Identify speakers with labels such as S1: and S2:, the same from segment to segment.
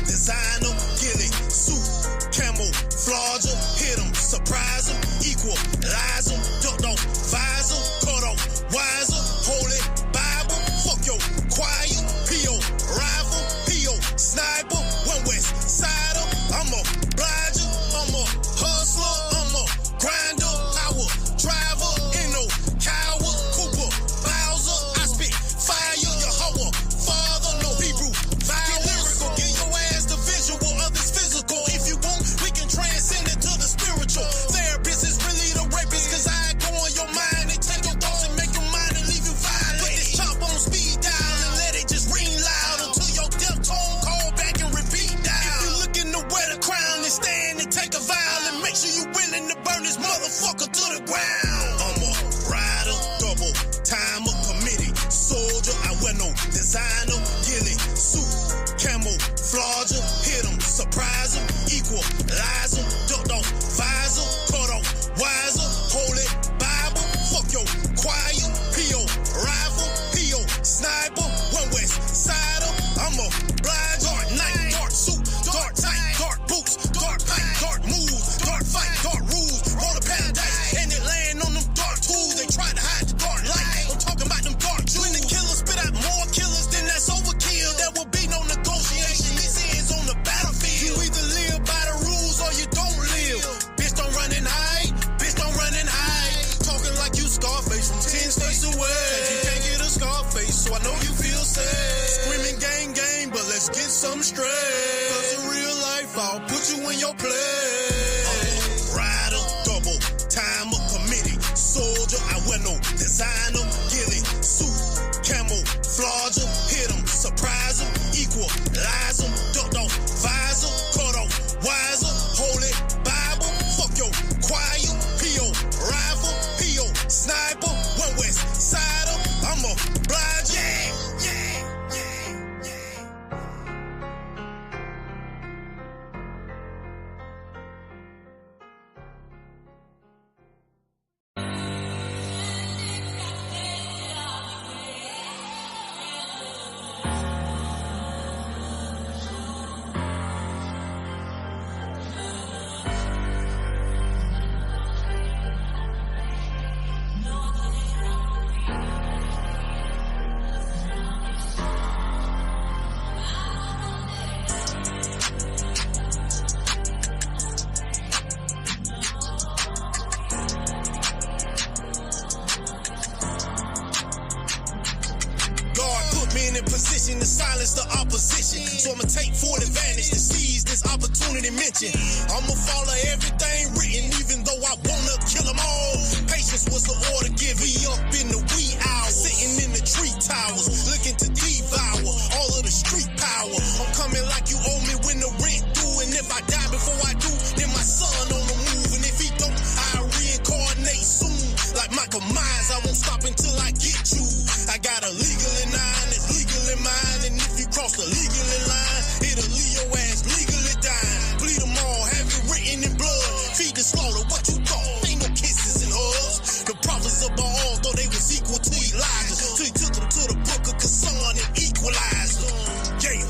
S1: designer, gilly, suit, camouflage, hit 'em, surprise 'em, equalize 'em, duck off, visor, cut off, wiser, holy Bible, fuck your choir, P.O. rival, P.O. sniper, one west sider, I'm a blinder, I'm a hustler, I'm a grinder, power driver, ain't no coward, Cooper, Bowser, I spit fire, Yahweh, Father, no Hebrew, vowels, lyrical, give your ass the visual of this physical, if you want, we can transcend it to the spiritual, therapist is really the rapist, cause I go on your mind and take your thoughts and make them mine and leave you violent, put this chop on speed dial and let it just ring loud until your death tone call back and repeat dial, if you looking to wear the crown and stand and take a vow and make sure you willing to burn this motherfucker to the ground, I'm a rider, double timer, committee, soldier, I wear no designer, gilly, suit, camouflage, hit 'em, surprise 'em, equalize 'em, ducked off, visor, cut off, wiser, holy Bible, fuck your choir, P.O. rival, P.O. sniper, one west sider, I'm a blind, dark night, dark suit, dark tight, dark boots, dark pipe, dark moves, dark fight, dark rules, roll a paradise, and it land on them dark tools, they try to hide the dark light, I'm talking about them dark jewels, when the killers spit out more killers, then that's overkill, there will be no negotiation, this ends on the battlefield, you either live by the rules or you don't live, bitch don't run and hide, bitch don't run and hide, talking like you Scarface from 10 states away, you can't get a Scarface, so I know you feel sad, screaming gang gang, but let's get some straight, cause in real life I'll put you in your place, rider, double timer, committee, soldier, I wear no designer, gilly, suit, camouflage, hit 'em, surprise 'em, equalize 'em, ducked off, visor, cut off, wiser, holy Bible, fuck your choir, P.O. rival, P.O. sniper, one west sider, I'm a blind, yeah. To silence the opposition, so I'ma take full advantage to seize this opportunity mentioned. I'ma follow everything written, even though I wanna kill them all. Patience was the order given. We up in the wee hours, sitting in the tree towers, looking to devour all of the street power. I'm coming like you owe me when the rent due, and if I die before I do, then my son on the move, and if he don't, I'll reincarnate soon. Like Michael Myers, I won't stop until I get you. I got a legal in nine that's legal in mine, and if you cross the legally line, it'll leave your ass legally dying. Bleed them all, have it written in blood. Feed the slaughter, what you thought? Ain't no kisses and hugs. The prophets of Baal thought they was equal to Elijah, till he took them to the book of Kassan and equalized them. Yeah.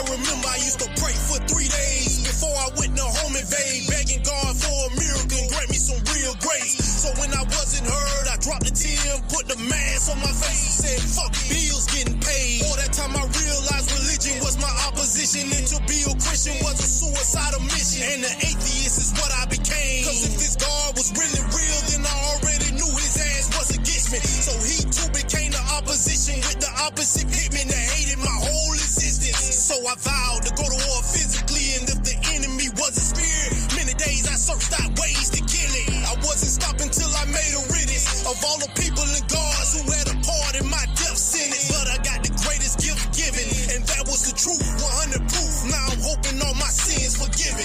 S1: Remember I used to pray for 3 days before I went to home invade, begging God for a miracle and grant me some real grace. So when I wasn't heard, I dropped the 10, put the mask on my face and said, fuck, bills getting paid. All that time I realized religion was my opposition, and to be a Christian was a suicidal mission, and an atheist is what I became. Cause if this God was really real, then I already knew his ass was against me. So he too became the opposition with the opposite hitman that hated my whole existence. So I vowed to go to war physically, and if the enemy was a spirit, many days I searched out ways to kill it. I wasn't stopping till I made a riddance of all the people and gods who had a part in my death sentence. But I got the greatest gift given, and that was the truth, 100 proof. Now I'm hoping all my sins forgiven.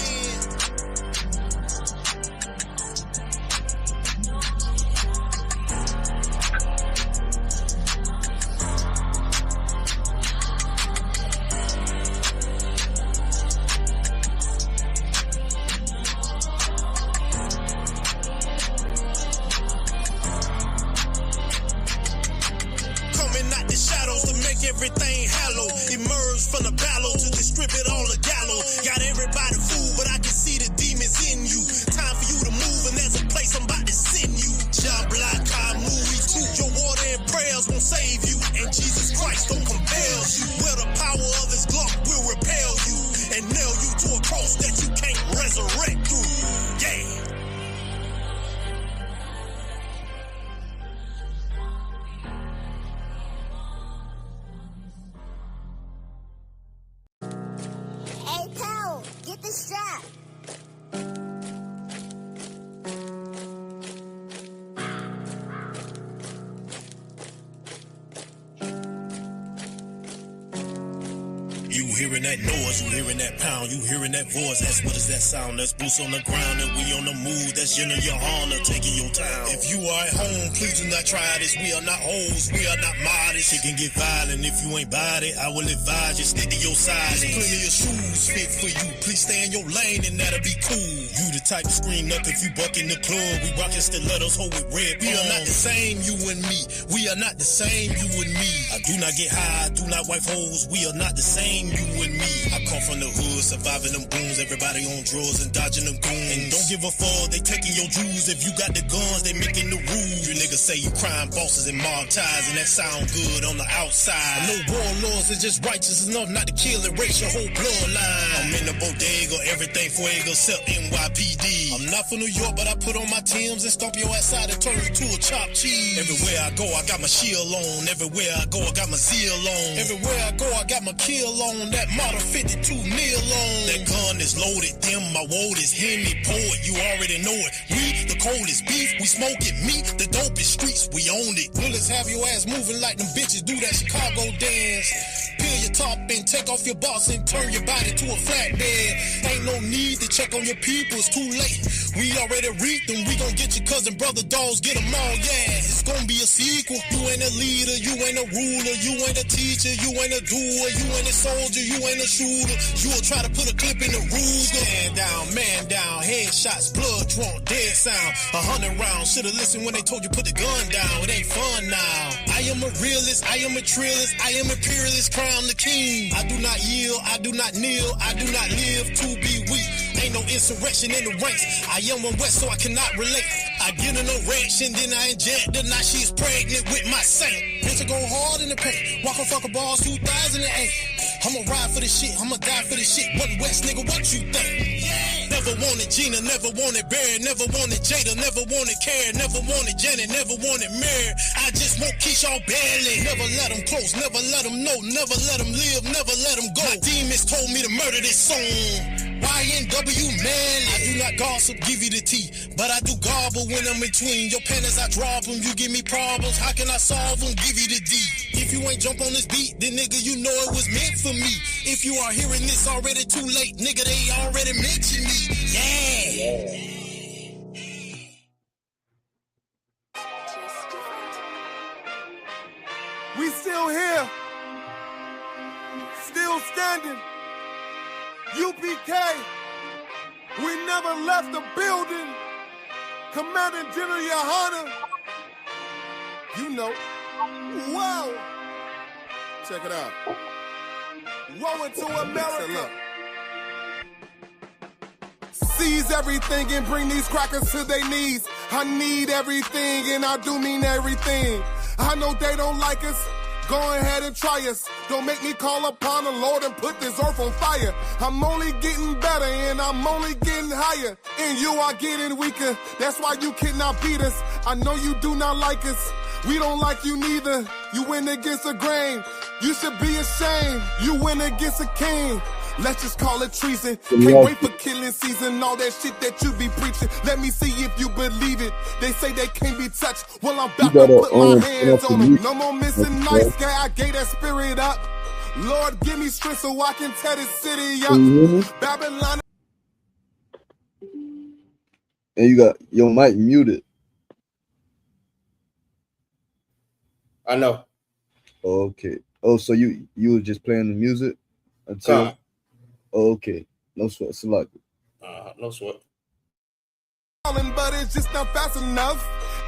S1: resurrect you. Yeah.
S2: Hey, pal, get the strap.
S1: You hearing that noise, you hearing that pound, you hearing that voice. That's what is that sound? That's boots on the ground and we on the move. That's YAHANNA taking your town. If you are at home, please do not try this. We are not hoes, we are not modest. It can get violent if you ain't bout it. I will advise you, stick to your side. There's plenty of shoes fit for you. Please stay in your lane and that'll be cool. You the type to scream up if you buck in the club. We rockin' stilettos, hold with red. We are not the same, you and me. We are not the same, you and me. I do not get high, I do not wipe hoes. We are not the same, you and me. I come from the hood, surviving them booms. Everybody on drugs and dodging them goons. And don't give a fuck, they taking your jewels. If you got the guns, they making the rules. You niggas say you crime bosses and mob ties, and that sound good on the outside. I know warlords are just righteous enough not to kill and race your whole bloodline. I'm in the bodega, everything fuego except NYPD. I'm not from New York, but I put on my Timbs and stomp your ass out and turn you to a chopped cheese. Everywhere I go, I got my shield on. Everywhere I go, I got my zeal on. Everywhere I go, I got my kill on. That Model 52 kneel on. That gun is loaded, them my woad is Henny poet. You already know it. We the coldest beef, we smoking meat. The dopest streets, we own it. Bullets have your ass moving like them bitches do that Chicago dance. Peel your top and take off your box and turn your body to a flatbed. Ain't no need to check on your people, it's too late. We already reaped them, we gon' get your cousin, brother, dogs, get them all, yeah. It's gonna be a sequel. You ain't a leader, you ain't a ruler, you ain't a teacher, you ain't a doer, you ain't a soldier, you ain't a shooter. You'll try to put a clip in the Ruger. Man down, headshots, blood drunk, dead sound. 100 rounds, should've listened when they told you put the gun down. It ain't fun now. I am a realist, I am a trillist, I am imperialist, crown the king. I do not yield, I do not kneel, I do not live to be weak. Ain't no insurrection in the ranks. I am one West, so I cannot relate. I get an erection, then I inject her. Now she's pregnant with my saint. Bitch, I go hard in the paint. Walk a fucker balls 2008. I'ma ride for this shit, I'ma die for this shit. One West, nigga, what you think? Never wanted Gina, never wanted Barry, never wanted Jada, never wanted Carrie, never wanted Janet, never wanted Mary. I just want Keisha barely. Never let them close, never let them know, never let them live, never let them go. My demons told me to murder this song. YNW, man, I do not gossip, give you the tea, but I do gobble when I'm between. Your panties, I drop them, you give me problems, how can I solve them, give you the D. If you ain't jump on this beat, then nigga, you know it was meant for me. If you are hearing this already too late, nigga, they already mentioned me. Yeah.
S3: We still here, still standing. U.P.K, we never left the building. Commanding General YAHANNA, you know. Whoa. Check it out. Woe into America. Seize everything and bring these crackers to their knees. I need everything and I do mean everything. I know they don't like us. Go ahead and try us. Don't make me call upon the Lord and put this earth on fire. I'm only getting better and I'm only getting higher. And you are getting weaker. That's why you cannot beat us. I know you do not like us. We don't like you neither. You went against the grain. You should be ashamed. You went against a king. Let's just call it treason. Can't wait for killing season. All that shit that you be preaching. Let me see if you believe it. They say they can't be touched. Well, I'm about to put my hands on them. No more missing nice guy. I gave that spirit up. Lord, give me strength so I can tear this city up. Babylon.
S4: And you got your mic muted.
S5: I know.
S4: Okay. Oh, so you were just playing the music until. Okay. No sweat. Select.
S5: No sweat.
S3: But it's just not fast enough.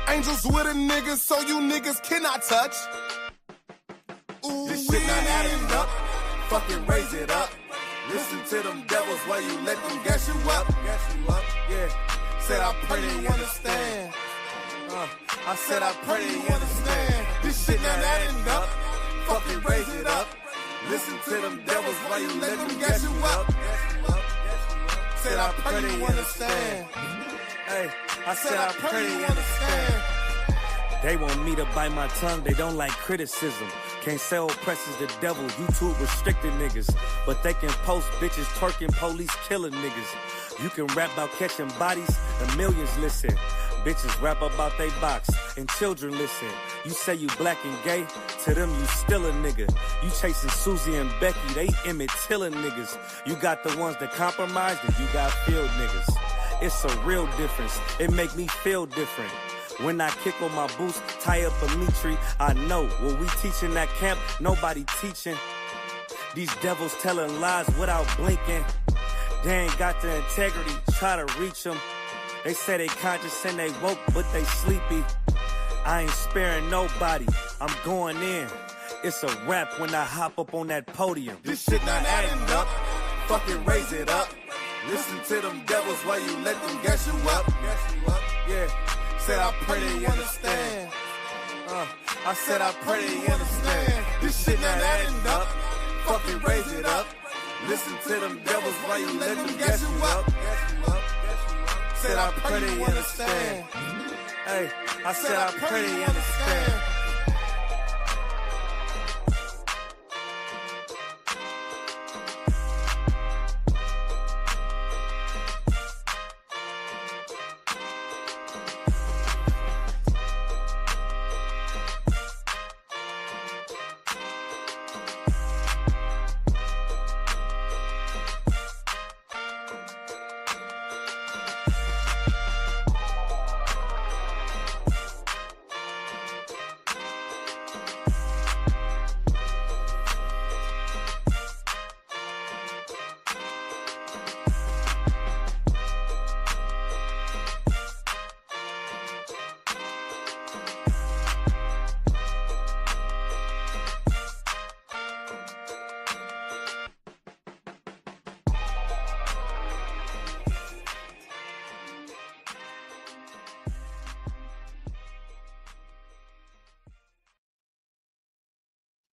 S3: Angels with a nigga, so you niggas cannot touch. Ooh, this shit not adding up. Fucking raise it up. Listen to them devils while you let them gas you up. Yeah. Said I pray they understand. I said I pray they understand. This shit not adding up. Fucking raise it up. Listen to them devils while you let them gas you up. Said I pray you understand.
S6: Hey, I said I pray you understand. They want me to bite my tongue, they don't like criticism. Can't say oppressors the devil, YouTube restricted niggas. But they can post bitches twerking, police killing niggas. You can rap about catching bodies, and millions listen. Bitches rap about they box, and children listen. You say you black and gay, to them you still a nigga. You chasing Susie and Becky, they Emmett Tiller niggas. You got the ones that compromise, and you got field niggas. It's a real difference, it make me feel different. When I kick on my boots, tie up a meat tree, I know what we teaching that camp, nobody teaching. These devils telling lies without blinking. They ain't got the integrity, try to reach them. They say they conscious and they woke, but they sleepy. I ain't sparing nobody, I'm going in. It's a rap when I hop up on that podium.
S3: This shit not adding up, fucking raise it up. Listen to them devils while you let them gas you up. Yeah, said I pray they understand. I said I pray they understand. This shit not adding up, fucking raise it up. Listen to them devils while you let them gas you up. Said I pray they understand.
S6: Hey, I said I pray they understand.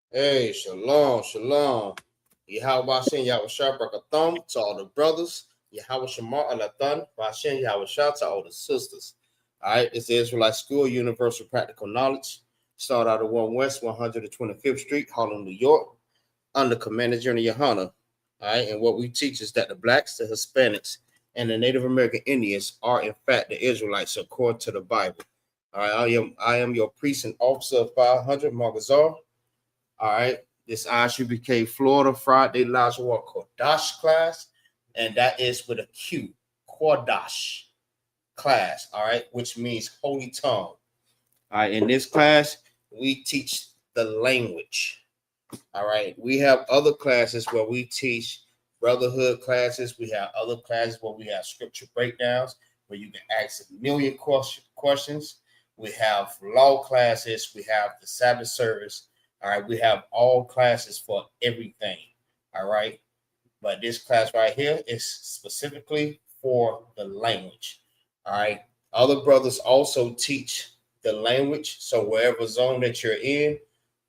S5: Hey, shalom, shalom. Yahweh Bashin, Yahweh Shabbat to all the brothers. Yahweh Shamar Alathan, Bashin, Yahweh Shah to all the sisters. All right, it's the Israelite School, Universal Practical Knowledge. Start out of 1 West, 125th Street, Harlem, New York, under Commander General YAHANNA. All right, and what we teach is that the blacks, the Hispanics, and the Native American Indians are in fact the Israelites according to the Bible. All right, I am your priest and officer of 500 MAGAZAR. All right, this I.S.U.P.K. Florida Friday Lashawan Qadash class, and that is with a Q, Qadash class, all right, which means holy tongue. All right, in this class, we teach the language. All right, we have other classes where we teach brotherhood classes. We have other classes where we have scripture breakdowns, where you can ask a million questions. We have law classes. We have the Sabbath service. All right, we have all classes for everything. All right, but this class right here is specifically for the language. All right, other brothers also teach the language. So wherever zone that you're in,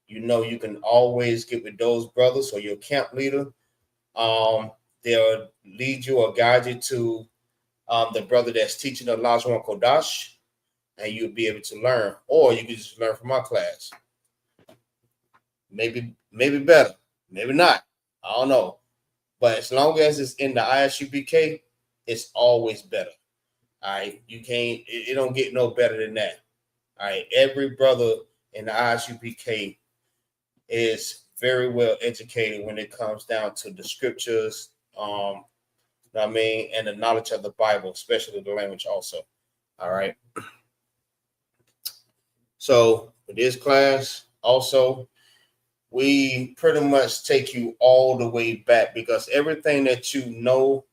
S5: you know you can always get with those brothers or your camp leader. They'll lead you or guide you to the brother that's teaching the Lashawan Qadash, and you'll be able to learn, or you can just learn from my class. Maybe better, maybe not. I don't know. But as long as it's in the I.S.U.P.K, it's always better. All right. You can't, it don't get no better than that. All right. Every brother in the I.S.U.P.K is very well educated when it comes down to the scriptures, and the knowledge of the Bible, especially the language also. All right. So for this class also, we pretty much take you all the way back, because everything that you know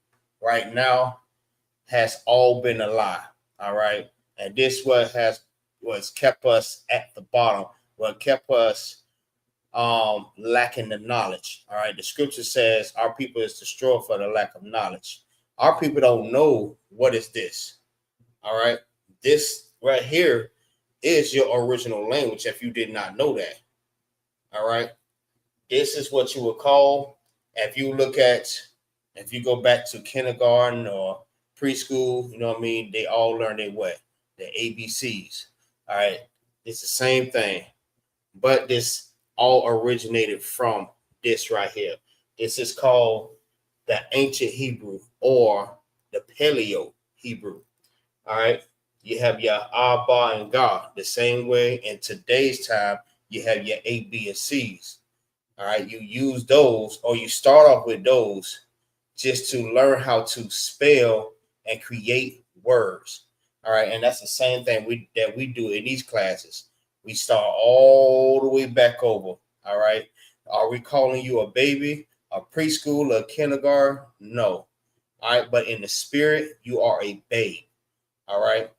S5: right now has all been a lie. All right. And this was kept us at the bottom, what kept us lacking the knowledge. All right. The scripture says our people is destroyed for the lack of knowledge. Our people don't know what is this. All right. This right here is your original language if you did not know that. All right. This is what you would call, if you go back to kindergarten or preschool, you know what I mean? They all learn their what? The ABCs. All right. It's the same thing, but this all originated from this right here. This is called the ancient Hebrew or the Paleo Hebrew. All right. You have your Abba and God the same way. In today's time, you have your A, B, and C's. All right. You use those, or you start off with those just to learn how to spell and create words. All right. And that's the same thing we do in these classes. We start all the way back over. All right. Are we calling you a baby, a preschool, a kindergarten? No. All right. But in the spirit, you are a babe. All right.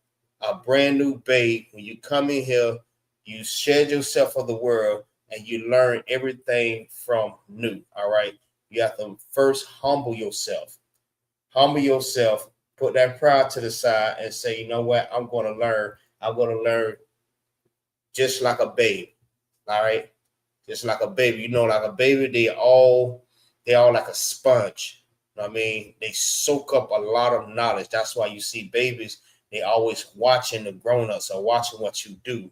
S5: A brand new babe. When you come in here, you shed yourself for the world and you learn everything from new. All right. You have to first humble yourself. Humble yourself. Put that pride to the side and say, you know what? I'm going to learn. I'm going to learn just like a babe. All right. Just like a baby. You know, like a baby, they all like a sponge. You know what I mean? They soak up a lot of knowledge. That's why you see babies, they always watching the grown-ups or watching what you do.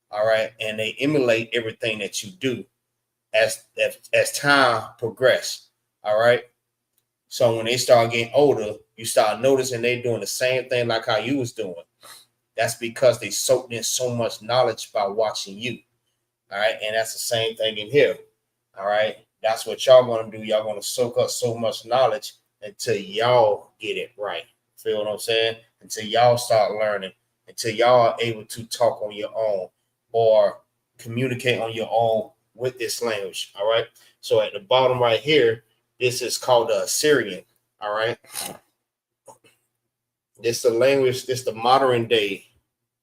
S5: All right. And they emulate everything that you do as time progresses. All right. So when they start getting older, you start noticing they're doing the same thing like how you was doing. That's because they soaked in so much knowledge by watching you. All right. And that's the same thing in here. All right. That's what y'all going to do. Y'all going to soak up so much knowledge until y'all get it right. Feel what I'm saying? Until y'all start learning, until y'all are able to talk on your own or communicate on your own with this language. All right. So at the bottom right here, this is called the Assyrian. All right. This the language, this the modern day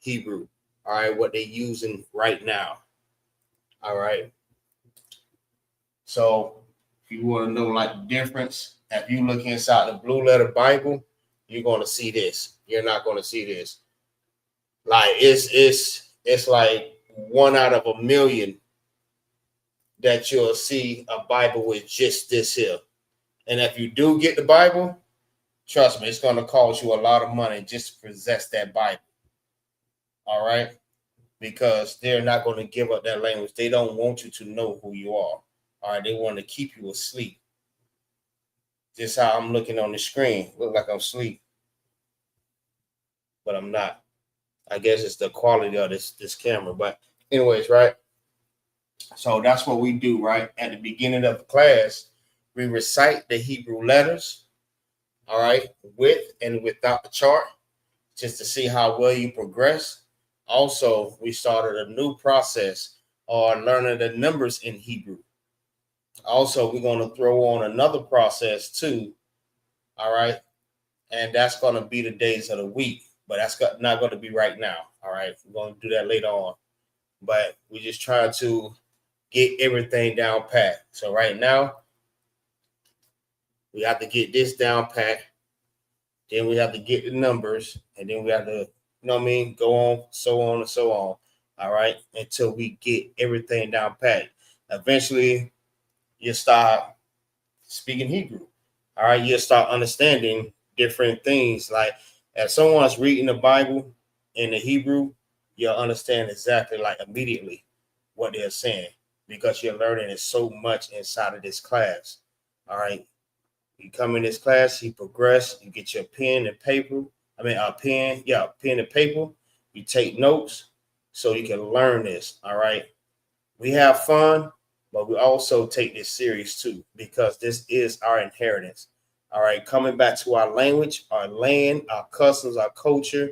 S5: Hebrew. All right. What they're using right now. All right. So if you want to know like the difference, if you look inside the blue letter Bible, you're going to see this. You're not going to see this. Like it's like 1 out of a million that you'll see a Bible with just this here. And if you do get the Bible, trust me, it's going to cost you a lot of money just to possess that Bible. All right. Because they're not going to give up that language. They don't want you to know who you are. All right. They want to keep you asleep. Just how I'm looking on the screen. Look like I'm asleep. But I'm not. I guess it's the quality of this camera. But anyways, right? So that's what we do, right? At the beginning of the class, we recite the Hebrew letters, all right, with and without the chart, just to see how well you progress. Also, we started a new process on learning the numbers in Hebrew. Also, we're going to throw on another process too, all right? And that's going to be the days of the week, but that's not going to be right now, all right? We're going to do that later on. But we just try to get everything down pat. So right now, we have to get this down pat. Then we have to get the numbers. And then we have to, you know what I mean, go on, so on, and so on. All right. Until we get everything down pat. Eventually, you start speaking Hebrew. All right. You'll start understanding different things. Like if someone's reading the Bible in the Hebrew, you'll understand exactly like immediately what they're saying, because you're learning it so much inside of this class. All right. You come in this class, you progress, you get your pen and paper. Pen and paper. You take notes so you can learn this. All right. We have fun, but we also take this serious too, because this is our inheritance. All right. Coming back to our language, our land, our customs, our culture,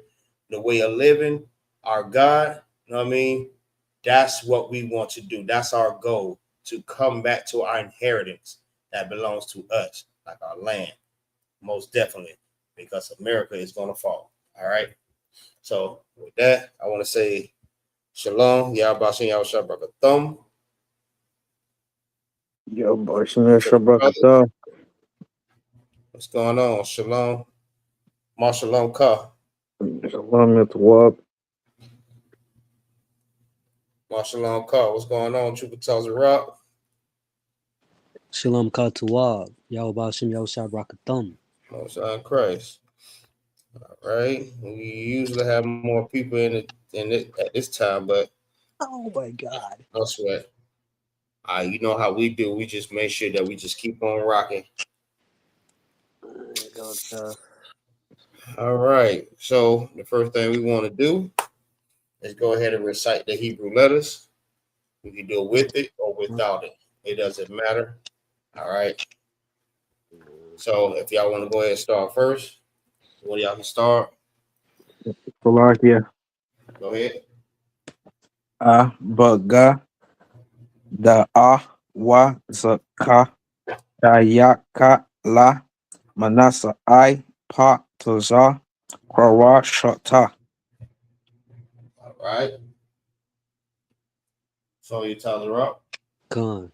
S5: the way of living, our God. You know what I mean? That's what we want to do. That's our goal, to come back to our inheritance that belongs to us, like our land, most definitely, because America is going to fall. All right. So with that, I want to say shalom. Yahbashin Yahushua Barakathum.
S4: Yo, Shabbat.
S5: What's going on? Shalom. Shalom Ka.
S4: Shalom Tawab.
S5: Shalom Ka. What's going on? Trooper Tells Rock.
S7: Shalom Katuwab. Yahweh Shem Yahushua Barakathum.
S5: Most Christ. All right. We usually have more people in it at this time, but
S7: Oh my God.
S5: no sweat. You know how we do. We just make sure that we just keep on rocking. All right. So the first thing we want to do is go ahead and recite the Hebrew letters. We can do it with it or without it. It doesn't matter. All right. So if y'all want to go ahead and start first, one of y'all can start.
S8: Slovakia.
S5: Go ahead.
S8: Baga da wa zaka dayaka la manasa I pa toza kwawa shota.
S5: All right. So you tell her up.
S7: Con.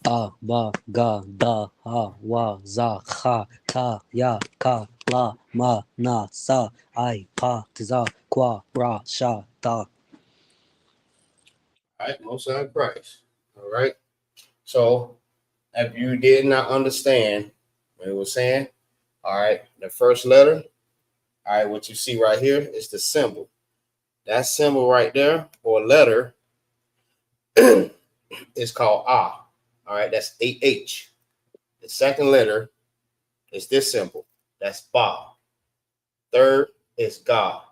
S7: Ba ga da ha wa za kha ta ya ka la ma na sa I pa za kwa ra sha ta.
S5: All right. Most High Christ. All right. So if you did not understand what it was saying, all right, the first letter, all right, what you see right here is the symbol. That symbol right there, or letter, is called Ah. All right, that's AH. The second letter is this symbol. That's Ba. Third is Ga.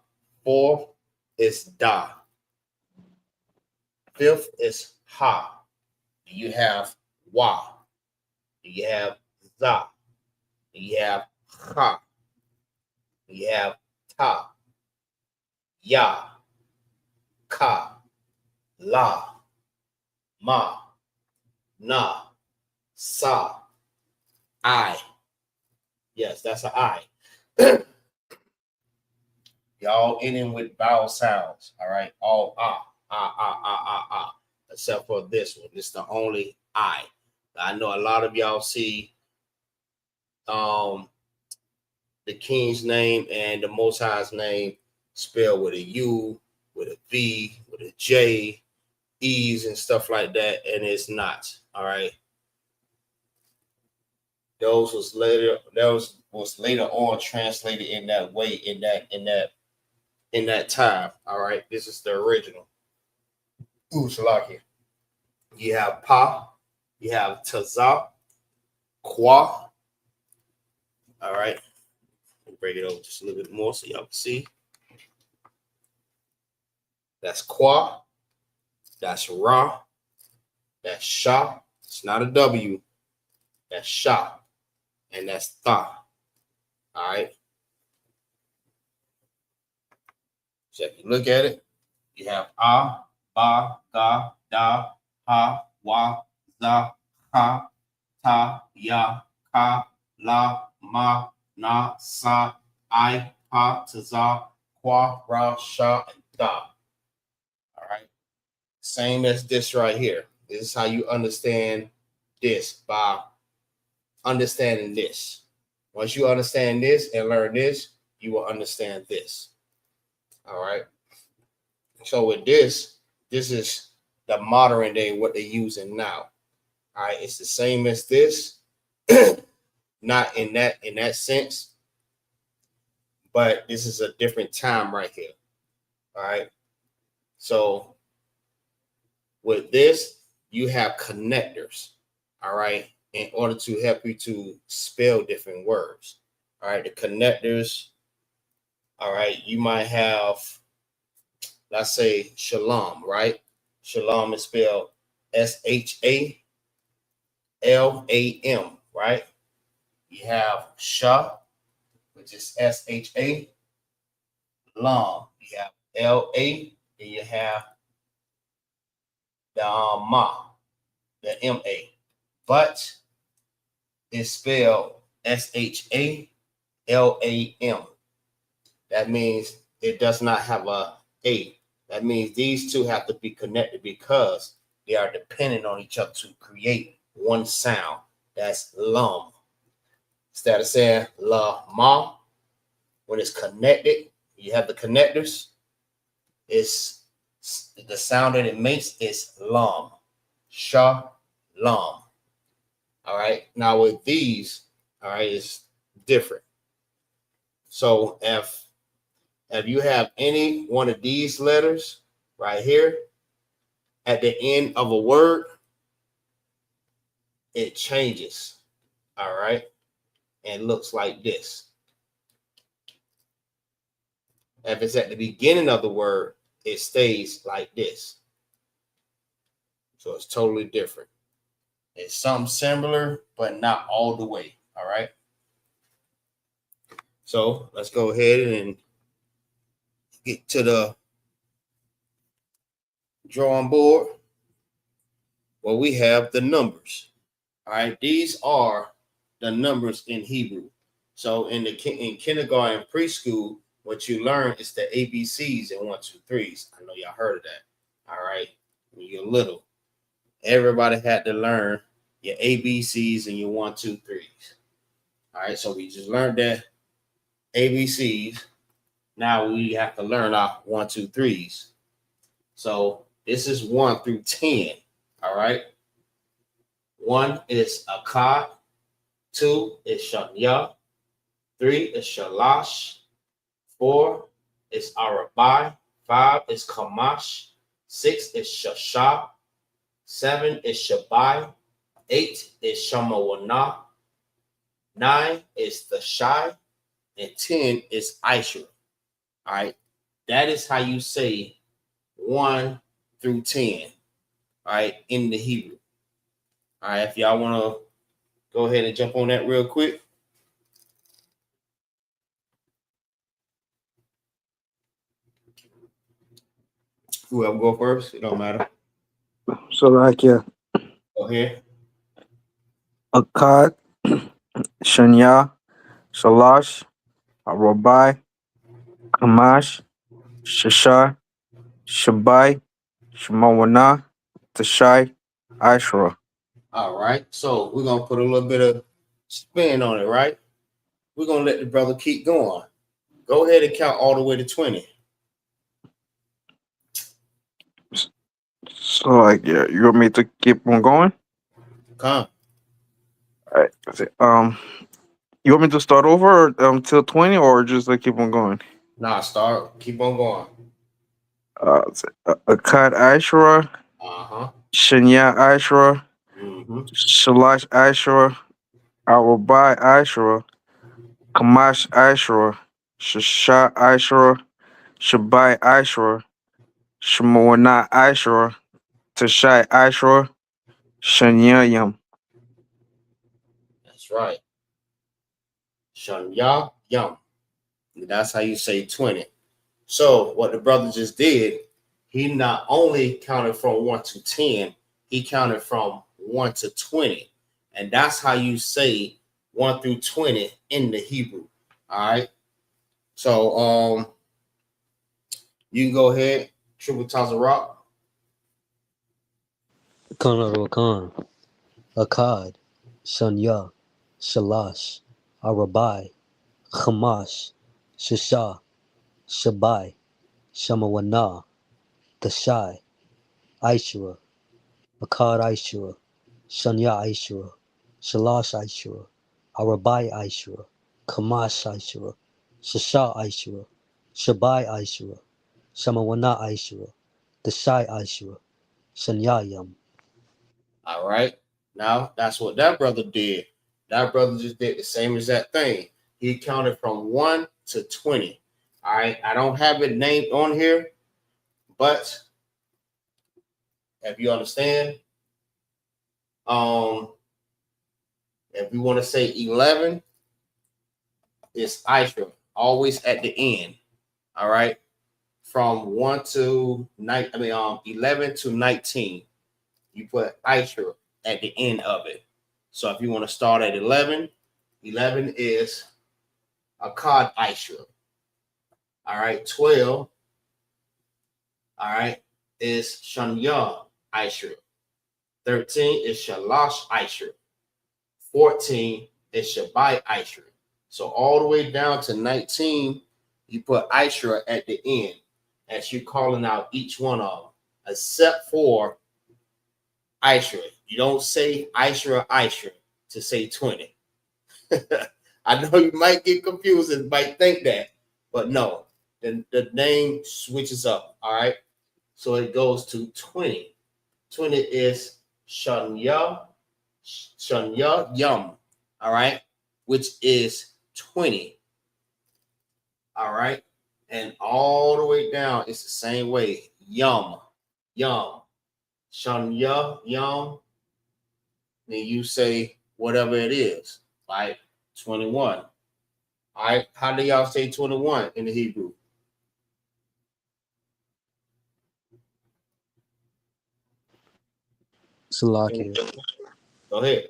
S5: Fourth is Da. Fifth is Ha. You have Wa. You have Za. You have Ha. You have Ta. Ya. Ka. La. Ma. Na. Sa. I. Yes, that's an I. Y'all ending with vowel sounds. All right. All ah. Except for this one. It's the only I. I know a lot of y'all see the King's name and the Most High's name spelled with a U, with a V, with a J, E's and stuff like that, and it's not. All right. That was later on translated in that way, in that time. All right. This is the original. Salaki. You have Pa, you have Taza, Kwa. All right. Break it over just a little bit more so y'all can see. That's Kwa. That's Ra. That's Sha. It's not a W. That's Sha. And that's Tha. All right. So if you look at it, you have Ah, Ba, Ga, Da, Ha, Wa, Za, Ha, Ta, Ya, Ka, La, Ma, Na, Sa, I, Pa, Taza, Kwa, Ra, Sha, and Da. All right. Same as this right here. This is how you understand this, by understanding this. Once you understand this and learn this, you will understand this. All right. So with this is the modern day, what they're using now. All right. It's the same as this, not in that sense, but this is a different time right here. All right. So with this, you have connectors. All right. In order to help you to spell different words. All right. The connectors. All right. You might have, let's say, Shalom, right? Shalom is spelled SHALAM, right? You have Shah, which is SHA, Lam. You have LA, and you have the Ma, the MA. But it's spelled SHALAM. That means it does not have a A. That means these two have to be connected because they are dependent on each other to create one sound. That's Lum. Instead of saying La Ma, when it's connected, you have the connectors. It's the sound that it makes is Lam. Sha Lam. All right. Now with these, all right, it's different. So if you have any one of these letters right here at the end of a word, it changes. All right. And looks like this. If it's at the beginning of the word, it stays like this. So it's totally different. It's something similar, but not all the way. All right. So let's go ahead and get to the drawing board where we have the numbers. All right. These are the numbers in Hebrew. So in kindergarten, preschool, what you learn is the ABCs and 1, 2, 3s. I know y'all heard of that. All right. When you're little, everybody had to learn your ABCs and your 1, 2, 3s. All right. So we just learned that ABCs. Now we have to learn our 1, 2, 3s. So this is 1 through 10. All right. 1 is Akkad. 2 is Shanya. 3 is Shalash. 4 is Arabai. 5 is Kamash. 6 is Shashah. 7 is Shabai. 8 is Shamawana. 9 is the Shai. And 10 is I.S.U.P.K. All right. That is how you say 1 through 10. All right. In the Hebrew. All right. If y'all want to go ahead and jump on that real quick. Whoever go first, it don't matter.
S8: So like yeah,
S5: Go ahead.
S8: Akkad, Shanya, Shalash, Arabai, Kamash, Shashai, Shabai, Shemawana, Tashai, Ashra.
S5: All right. So we're gonna put a little bit of spin on it, right? We're gonna let the brother keep going. Go ahead and count all the way to 20.
S8: So like yeah, you want me to keep on going?
S5: Come.
S8: All right. You want me to start over till 20 or just like keep on going?
S5: Nah, start. Keep on going.
S8: Akkad Ashra,
S5: Uh-huh.
S8: Shanya Ashra,
S5: Mm-hmm.
S8: Shalash Ashra, Arabai Ashra, Kamash Ashra, Shasha Ashra, Shabai Ashra, Shemawana Ashra, Tashai Ashra, Shanyayam.
S5: That's right. Shanya Yum. That's how you say 20. So what the brother just did, he not only counted from 1 to 10, he counted from 1 to 20. And that's how you say 1 through 20 in the Hebrew. All right. So you can go ahead, Triple Tazarok.
S7: Khan, Akkad, Shanya, Shalash, Arabai, Chamash, Shashah, Shabai, Shamawana, Tashai, Aishura, Akkad Aishura, Shanya Aishura, Shalash Aishura, Arabai Aishura, Kamash Aishura, Shashah Aishura, Shabai Aishura, Shamawana Aishura, Tashai Aishura, Shanyayam.
S5: All right. Now that's what that brother did. That brother just did the same exact thing. He counted from 1 to 20. All right. I don't have it named on here, but if you understand, if we want to say 11, it's I.S.U.P.K. always at the end. All right. From 11 to 19, you put I.S.U.P.K. at the end of it. So if you want to start at 11, 11 is Akkad I.S.U.P.K. All right. 12, all right, is Shanya I.S.U.P.K. 13 is Shalash I.S.U.P.K. 14 is Shabai I.S.U.P.K. So all the way down to 19, you put I.S.U.P.K. at the end as you're calling out each one of them, except for I.S.U.P.K. You don't say I.S.U.P.K. to say 20. I know you might get confused and might think that, but no, the name switches up. All right, so it goes to 20. 20 is Shanya Yum. All right, which is 20. All right, and all the way down, it's the same way. Yum. Shanya Yum. Then you say whatever it is, like 21. All right, how do y'all say 21 in the Hebrew?
S7: Salakia.
S5: Go ahead.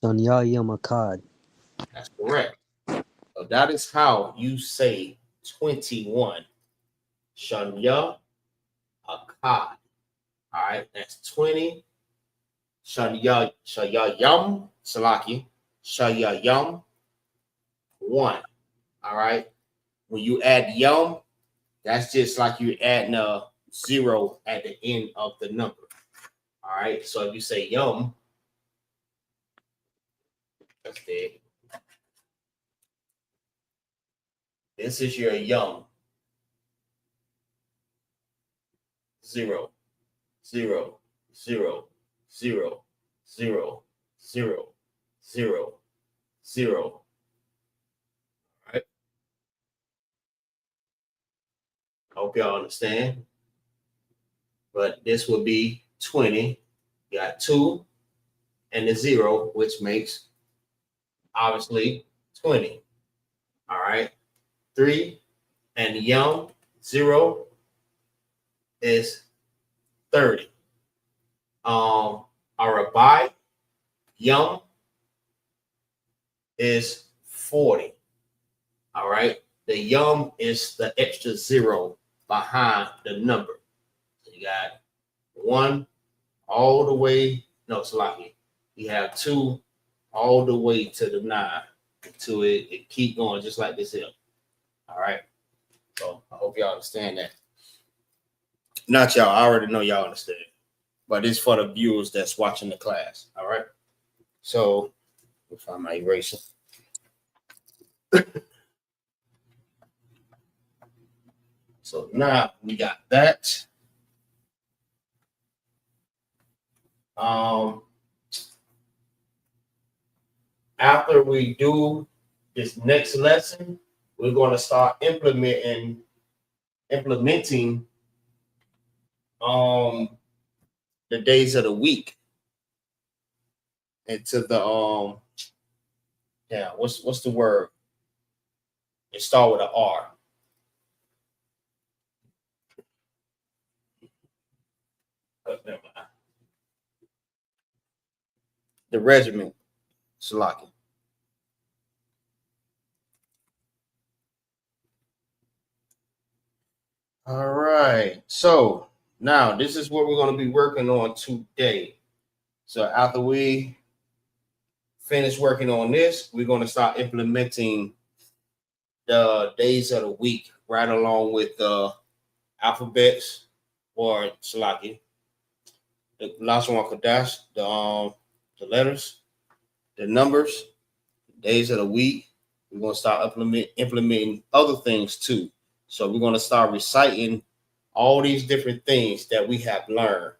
S7: Shanya Yamakad.
S5: That's correct. So that is how you say 21. Shanya Akkad. All right, that's 20. Shanya Yum Salaki. Shanya Yum 1. All right. When you add yum, that's just like you adding a 0 at the end of the number. All right. So if you say yum, that's it. This is your yum. 0, 0, 0, 0, 0, 0, 0, 0. All right. Hope y'all understand. But this will be 20. You got 2 and the 0, which makes obviously 20. All right. 3 and yum 0 is 30. Arabai yum is 40. All right. The yum is the extra 0 behind the number. So you got 1 all the way. No, it's lucky. You have 2 all the way to the 9 until it keep going just like this here. All right. So I hope y'all understand that. Not y'all. I already know y'all understand. But it's for the viewers that's watching the class. All right. So we'll find my eraser. So now we got that. After we do this next lesson, we're going to start implementing the days of the week into the what's the word? It start with an R. The regiment, Salaki. All right. So now this is what we're going to be working on today. So after we finish working on this, we're going to start implementing the days of the week right along with the alphabets or Salaki, the Lashawan Qadash, the letters, the numbers, days of the week. We're going to start implementing other things too. So we're going to start reciting all these different things that we have learned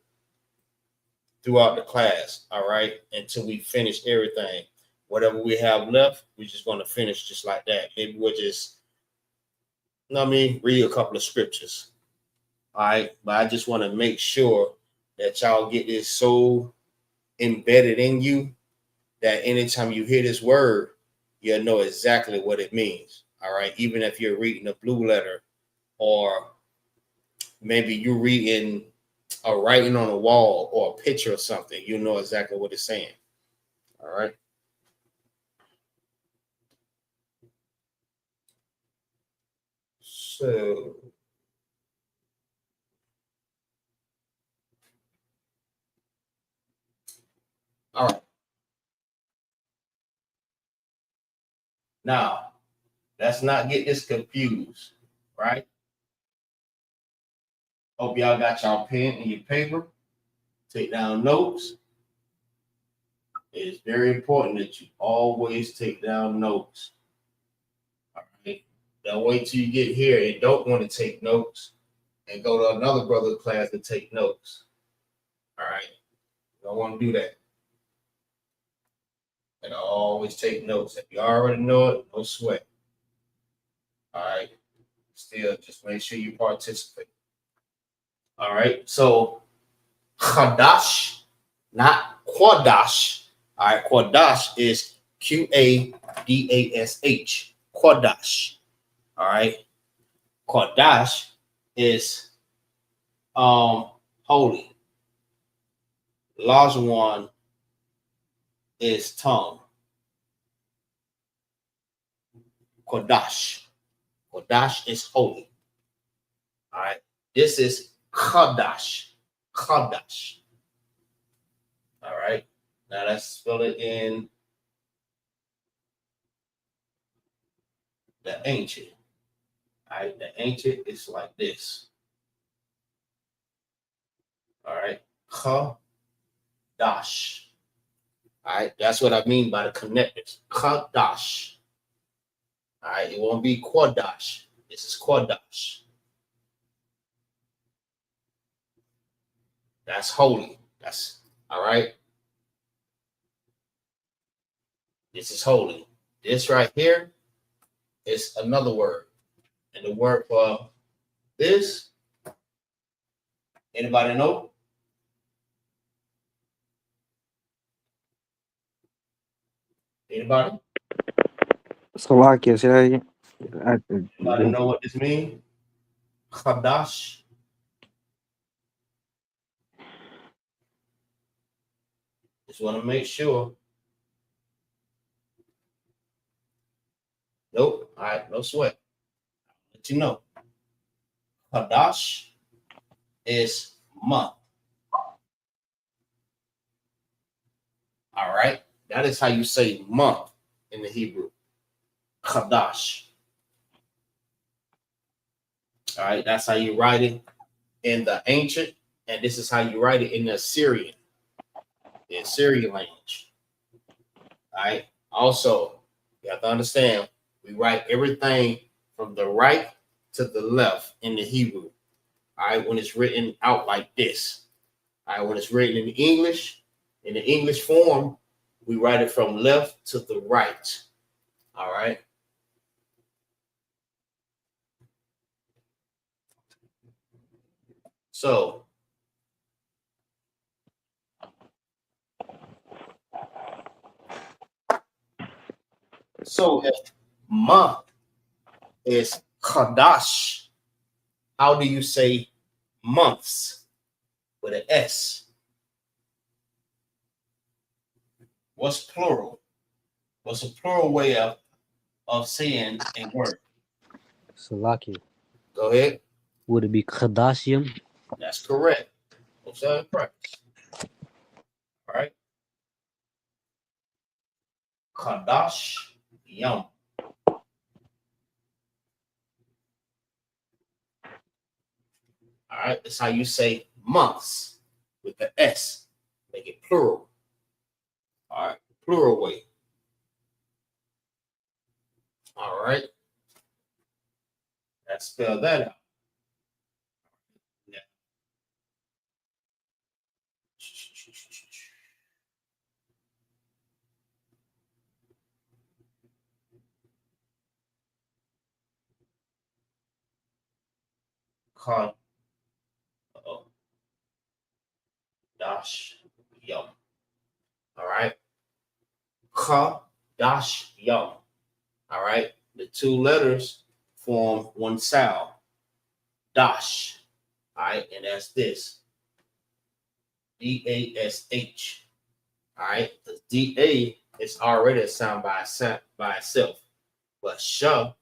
S5: throughout the class, all right, until we finish everything. Whatever we have left, we're just going to finish just like that. Maybe we'll just, read a couple of scriptures, all right? But I just want to make sure that y'all get this so embedded in you that anytime you hear this word, you'll know exactly what it means, all right? Even if you're reading a blue letter or maybe you're reading a writing on a wall or a picture or something, you know exactly what it's saying, all right? So, all right. Now, let's not get this confused, right? Hope y'all got y'all pen and your paper. Take down notes. It's very important that you always take down notes. All right. Don't wait till you get here and don't want to take notes and go to another brother's class to take notes. All right. You don't want to do that. And always take notes. If you already know it, no sweat. All right. Still, just make sure you participate. All right. So, Qadash, not Qadash. All right. Qadash is Qadash. Qadash. All right. Qadash is holy. Lashawan is tongue. Qadash. Qadash is holy. All right. This is Qadash. Qadash. All right. Now let's spell it in the ancient. All right. The ancient is like this. All right. Qadash. All right. That's what I mean by the connectors. Qadash. All right. It won't be Qadash. This is Qadash. That's holy. That's all right. This is holy. This right here is another word. And the word for this, anybody know? Anybody?
S8: Slovakia, say that again.
S5: Anybody know what this means? Qadash. Just want to make sure. Nope. All right, no sweat. I'll let you know. Qadash is month. All right. That is how you say month in the Hebrew. Qadash. All right. That's how you write it in the ancient. And this is how you write it in the Assyrian language. All right. Also, you have to understand, we write everything from the right to the left in the Hebrew. All right. When it's written out like this. All right. When it's written in English, in the English form, we write it from left to the right. All right. So if month is Qadash, how do you say months with an S? What's plural? What's a plural way of saying a word?
S7: Salakia.
S5: Go ahead.
S7: Would it be Qadashim?
S5: That's correct. Observe practice. All right. Qadash Yom. All right. That's how you say months with the S. Make it plural. All right. Plural way. All right. Let's spell that out. Yeah. Dash Yom. All right. Dash Yom. All right. The two letters form one sound. Dash. All right. And that's this. D-A-S-H. All right. The D-A is already a sound by itself. But Sha,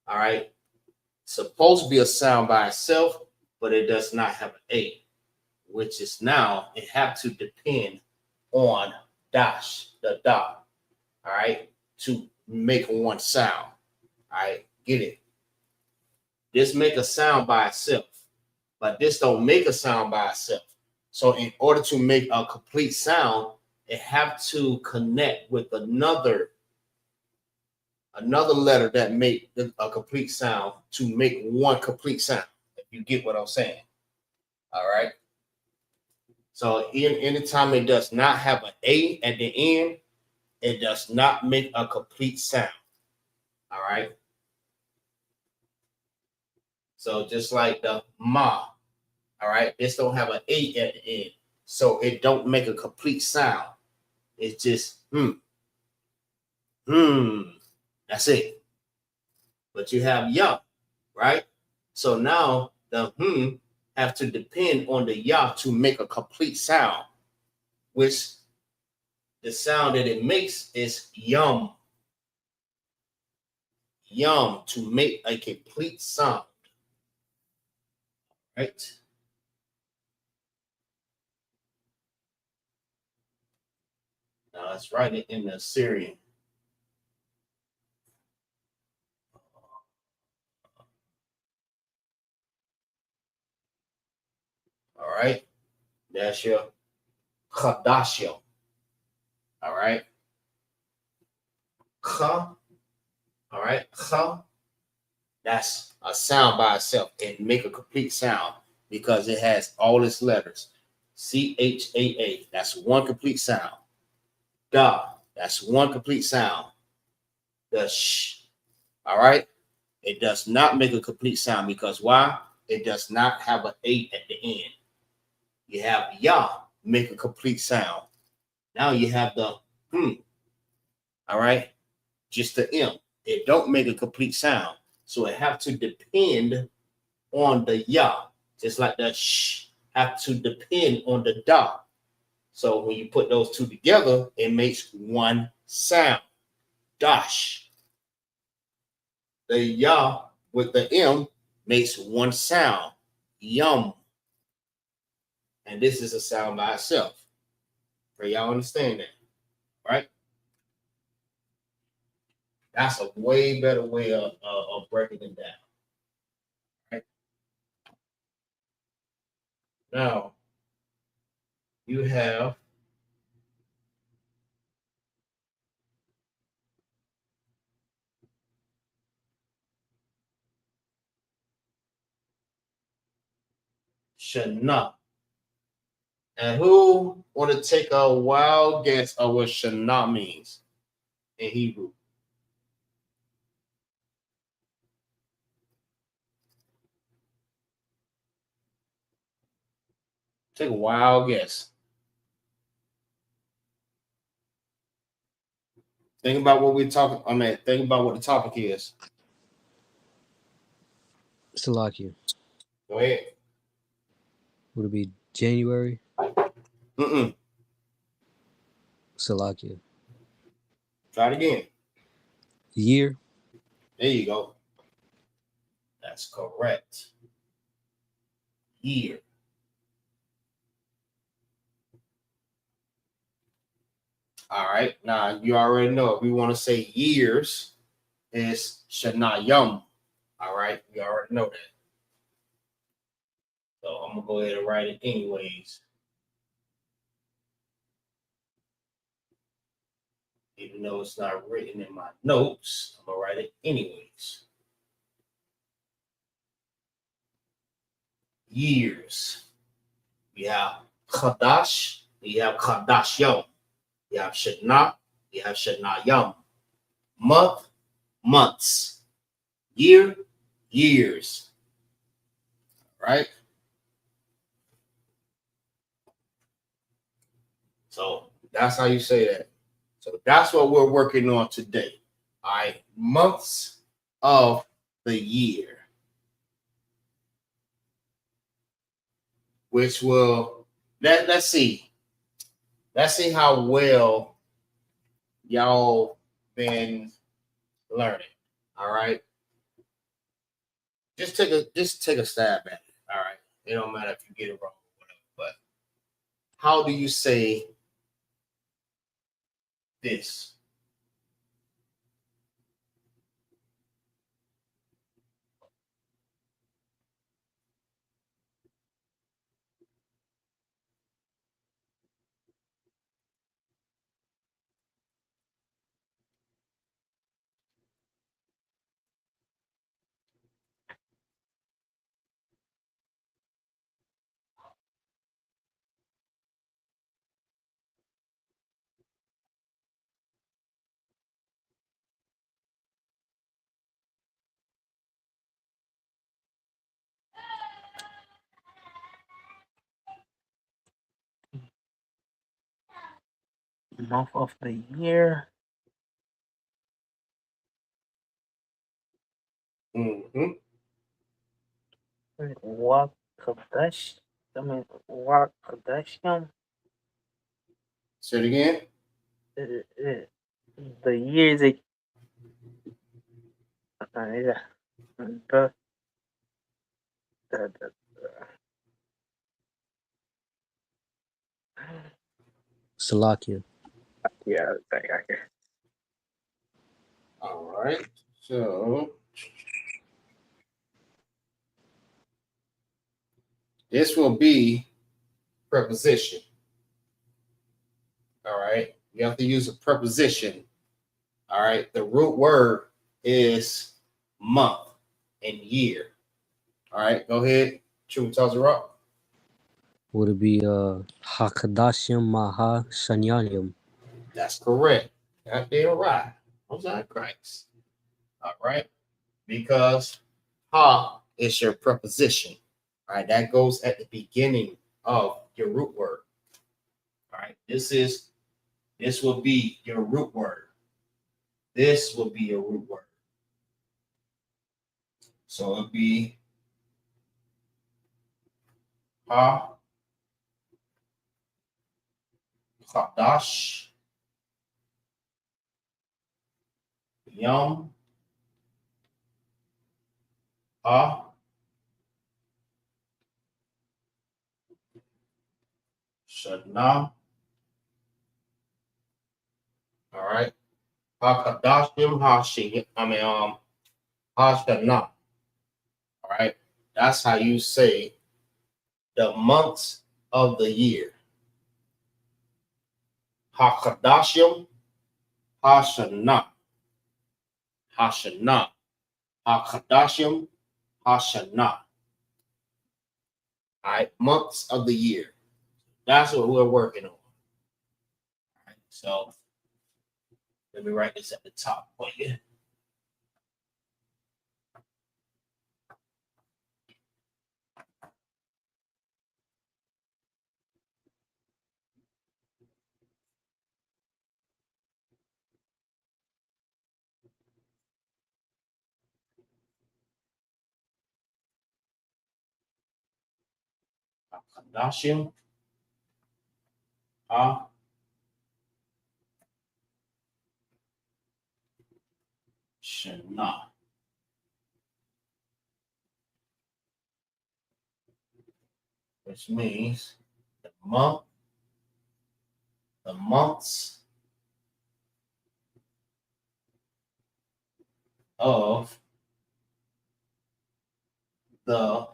S5: all right, supposed to be a sound by itself, but it does not have an A, which is now, it have to depend on dash, the dot, all right, to make one sound. All right, get it? This make a sound by itself, but this don't make a sound by itself. So in order to make a complete sound, it have to connect with another letter that make a complete sound to make one complete sound. If you get what I'm saying. All right. So anytime it does not have an A at the end, it does not make a complete sound. All right. So just like the ma, all right, this don't have an A at the end. So it don't make a complete sound. It's just that's it. But you have ya, right? So now the have to depend on the ya to make a complete sound, which the sound that it makes is yum. Yum, to make a complete sound. Right? Now let's write it in the Syrian. All right. That's your Qadash. All right. Kha. All right. Kha. That's a sound by itself and make a complete sound because it has all its letters. CHAA. That's one complete sound. Da. That's one complete sound. The sh. All right. It does not make a complete sound because why? It does not have an A at the end. You have ya make a complete sound. Now you have the all right, just the M. It don't make a complete sound. So it have to depend on the ya, just like the sh have to depend on the da. So when you put those two together, it makes one sound. Dash. The ya with the M makes one sound. Yum. And this is a sound by itself. For y'all understand that, right? That's a way better way of breaking it down. Right? Now, you have Shana. And who want to take a wild guess of what Shana means in Hebrew? Take a wild guess. Think about what we're talking. Think about what the topic is.
S7: Salakia.
S5: Go ahead.
S7: Would it be January? Salakia.
S5: Try it again.
S7: Year?
S5: There you go. That's correct. Year. All right. Now you already know if we want to say years, it's Shanayam. All right. We already know that. So I'm gonna go ahead and write it anyways. Even though it's not written in my notes, I'm gonna write it anyways. Years. We have Qadash, we have Qadashiyam. You have Shana, you have Shanayam. Month, months. Year, years. Right? So that's how you say that. So that's what we're working on today. All right, months of the year, which will let's see how well y'all been learning. All right, just take a stab at it. All right, it don't matter if you get it wrong or whatever. But how do you say this?
S8: Month of the year.
S5: Mm-hmm.
S8: Qadash. I mean, Qadashim.
S5: Say it again.
S8: The year is the
S7: Salakia.
S8: yeah, I can.
S5: All right. So this will be preposition. All right. You have to use a preposition. All right. The root word is month and year. All right. Go ahead. True tells her up.
S7: Would it be Hakadashim Maha Shanyanyam?
S5: That's correct. That they right. Was that Christ? All right. Because ha is your preposition. All right. That goes at the beginning of your root word. All right. This will be your root word. This will be your root word. So it'll be ha, Qadash, Yom, ha, Shana. All right. Ha Qadashim, ha Shi. Ha Shana. All right. That's how you say the months of the year. Ha Qadashim, ha Shana. Ha Shana. Ha Qadashim, ha Shana. All right. Months of the year. That's what we're working on. All right. So let me write this at the top for you. Qadashim, ha, Shana. Which means the months of the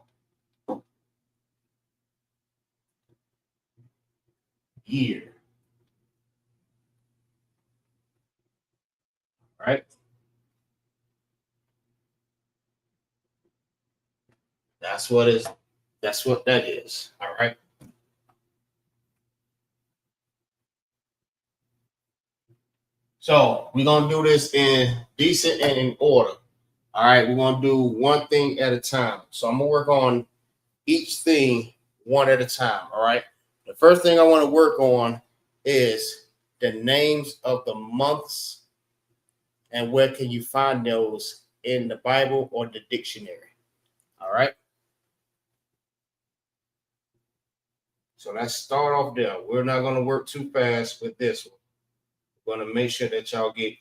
S5: year. Right? That's what that is. All right. So we're gonna do this in decent and in order. All right, we're gonna do one thing at a time. So I'm gonna work on each thing one at a time. All right. The first thing I want to work on is the names of the months and where can you find those in the Bible or the dictionary. All right. So let's start off there. We're not going to work too fast with this one. We're going to make sure that y'all get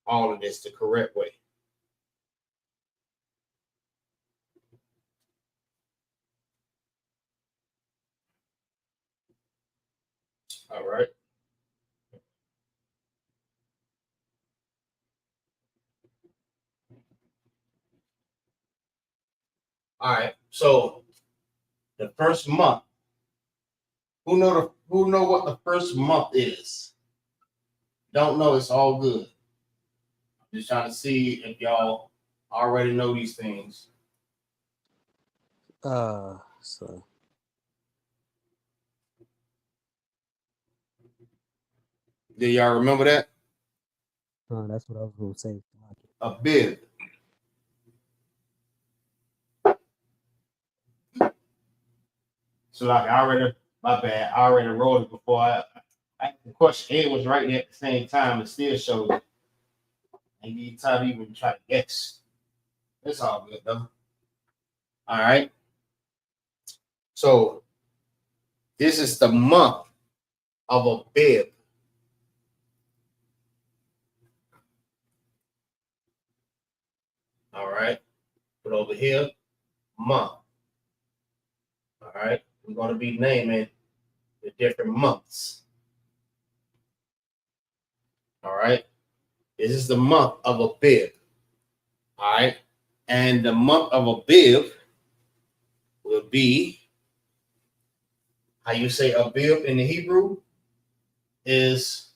S5: all of this the correct way. All right. All right. So the first month. Who know what the first month is? Don't know, it's all good. I'm just trying to see if y'all already know these things.
S7: So
S5: Do y'all remember that?
S7: that's what I was gonna say.
S5: A bib. So like my bad. I already wrote it before The question A was right there at the same time and still showed it. And you time to even try to guess. It's all good though. All right. So this is the month of a bib. All right. Put over here, month. All right. We're going to be naming the different months. All right. This is the month of a bib. All right. And the month of a bib will be, how you say a bib in the Hebrew is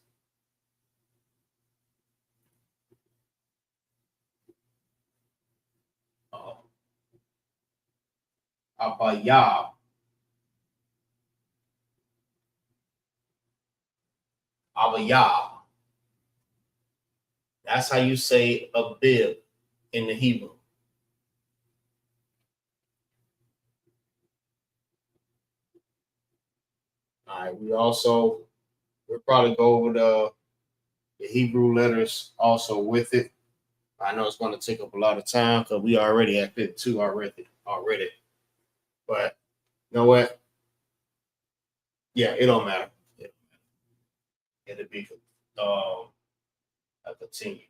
S5: Abayab. Abayab. That's how you say a bib in the Hebrew. All right. We'll probably go over the Hebrew letters also with it. I know it's going to take up a lot of time because we already at 52 already. But you know what? Yeah, it don't matter. It'll be I continue.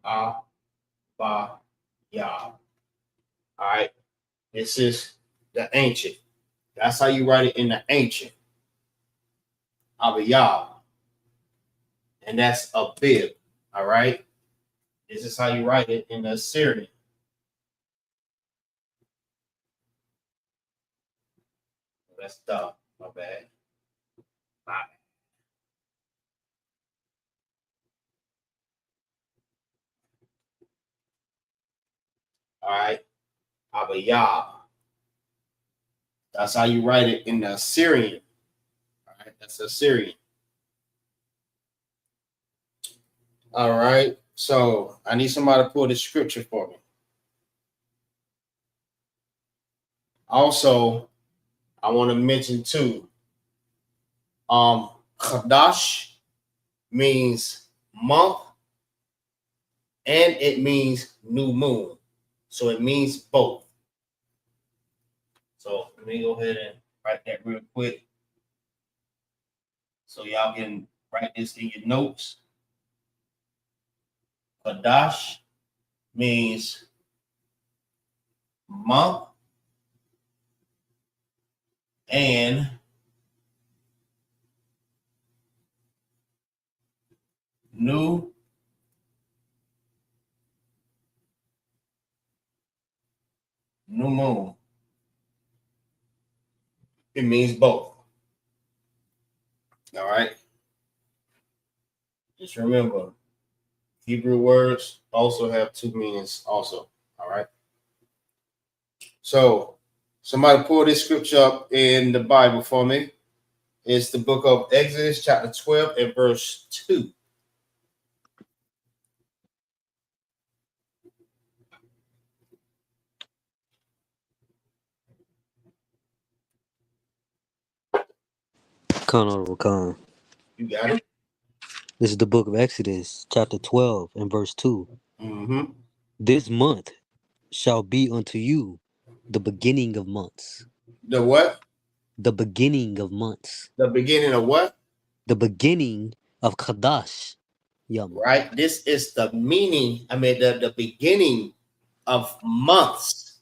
S5: Ya. All right. This is the ancient. That's how you write it in the ancient. Abayab. And that's a bib. All right. This is how you write it in the Assyrian. That's tough. My bad. All right. Abayab. That's how you write it in the Assyrian. All right. That's Assyrian. All right. So I need somebody to pull the scripture for me. Also, I want to mention too, Qadash means month and it means new moon. So it means both. So let me go ahead and write that real quick. So y'all can write this in your notes. Qadash means month and new moon. It means both. All right. Just remember, Hebrew words also have two meanings also. All right. So somebody pull this scripture up in the Bible for me. It's the book of Exodus, chapter 12 and verse 2.
S7: Honorable Khan.
S5: You got it?
S7: This is the book of Exodus, chapter 12 and verse 2.
S5: Mm-hmm.
S7: This month shall be unto you the beginning of months.
S5: The what?
S7: The beginning of months.
S5: The beginning of what?
S7: The beginning of Qadash. Yum.
S5: Right? This is the meaning, the beginning of months.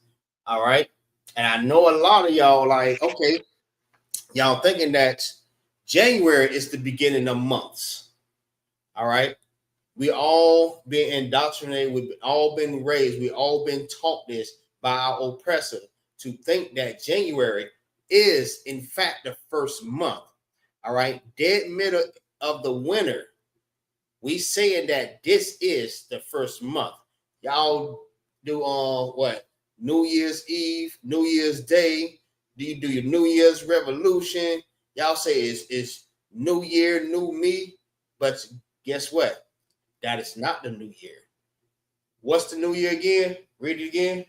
S5: All right. And I know a lot of y'all like, okay, y'all thinking that January is the beginning of months. All right. We all been indoctrinated. We've all been raised. We all been taught this by our oppressor to think that January is, in fact, the first month. All right. Dead middle of the winter. We saying that this is the first month. Y'all do what? New Year's Eve, New Year's Day. Do you do your New Year's revolution? Y'all say it's New Year, new me. But guess what? That is not the new year. What's the new year again? Read it again.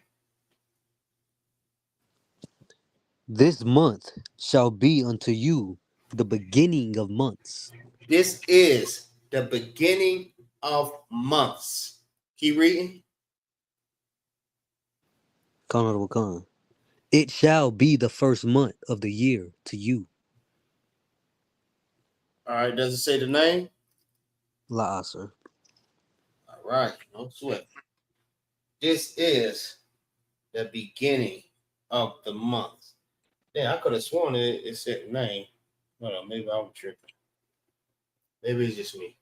S7: This month shall be unto you the beginning of months.
S5: This is the beginning of months. Keep reading.
S7: Khan. It shall be the first month of the year to you.
S5: All right. Does it say the name?
S7: La'asr.
S5: All right. No sweat. This is the beginning of the month. Yeah, I could have sworn it said the name. Hold on, maybe I was tripping. Maybe it's just me.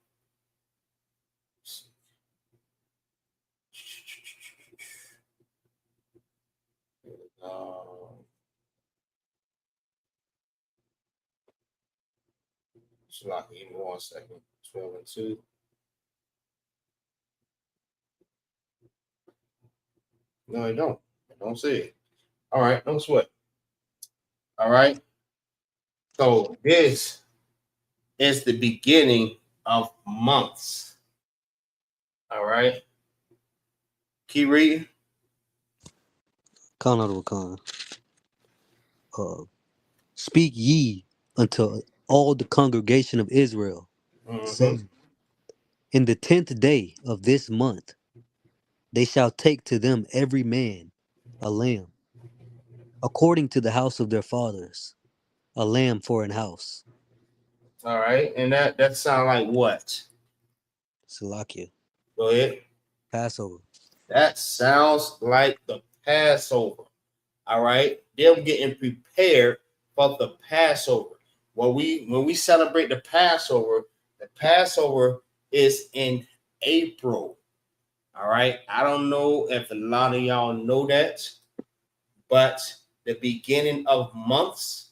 S5: Slocky, give me 1 second. 12 and 2. No, I don't. I don't see it. All right, no sweat. All right. So this is the beginning of months. All right. Keep reading.
S7: Khan. Speak ye unto all the congregation of Israel, saying, in the 10th day of this month, they shall take to them every man a lamb, according to the house of their fathers, a lamb for an house.
S5: All right. And that sound like what?
S7: Salakia.
S5: Go ahead.
S7: Passover.
S5: That sounds like the Passover. All right. Them getting prepared for the Passover. When we celebrate the Passover is in April. All right. I don't know if a lot of y'all know that, but the beginning of months.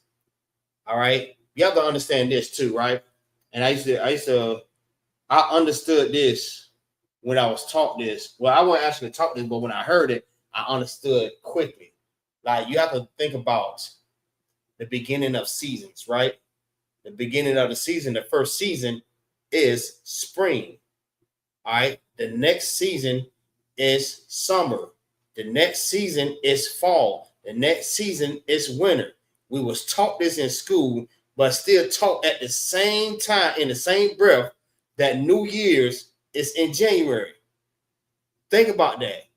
S5: All right. You have to understand this too, right? And I understood this when I was taught this. Well, I wasn't actually taught this, but when I heard it, I understood quickly. Like, you have to think about the beginning of seasons, right? The beginning of the season, the first season is spring. All right. The next season is summer. The next season is fall. The next season is winter. We was taught this in school, but still taught at the same time, in the same breath, that New Year's is in January. Think about that.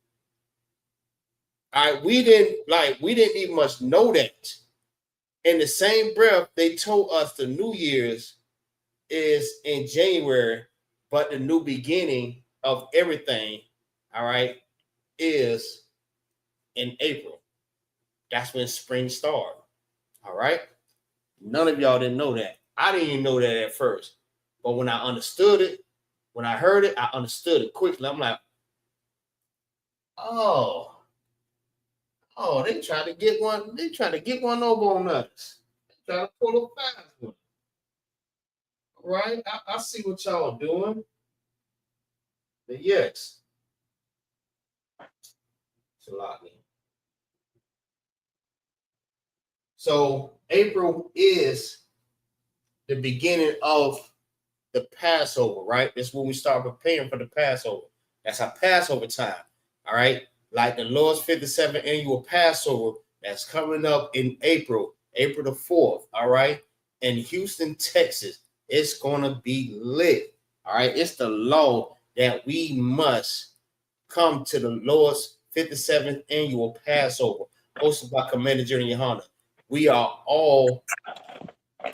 S5: All right, we didn't even much know that. In the same breath, they told us the New Year's is in January, but the new beginning of everything, all right, is in April. That's when spring started. All right. None of y'all didn't know that. I didn't even know that at first. But when I understood it, when I heard it, I understood it quickly. I'm like, oh, they tried to get one. They tried to get one over on us. They tried to pull a fast one. All right. I see what y'all are doing. But yes. It's a lot, man. So April is the beginning of the Passover, right? That's when we start preparing for the Passover. That's our Passover time, all right? Like the Lord's 57th annual Passover that's coming up in April the 4th, all right? In Houston, Texas, it's going to be lit, all right? It's the law that we must come to the Lord's 57th annual Passover, hosted by Commander General YAHANNA. We are all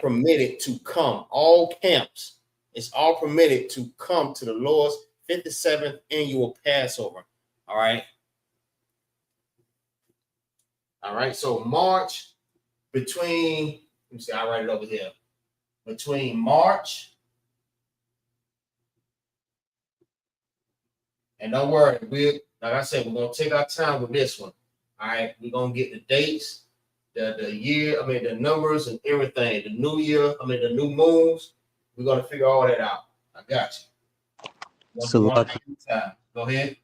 S5: permitted to come, all camps. It's all permitted to come to the Lord's 57th annual Passover. All right. All right. So March between, let me see, I write it over here. Between March, and don't worry, like I said, we're gonna take our time with this one. All right, we're gonna get the dates, the year, the numbers and everything, the new year, the new moons. We're gonna figure all that out. I got you.
S7: So
S5: Go ahead.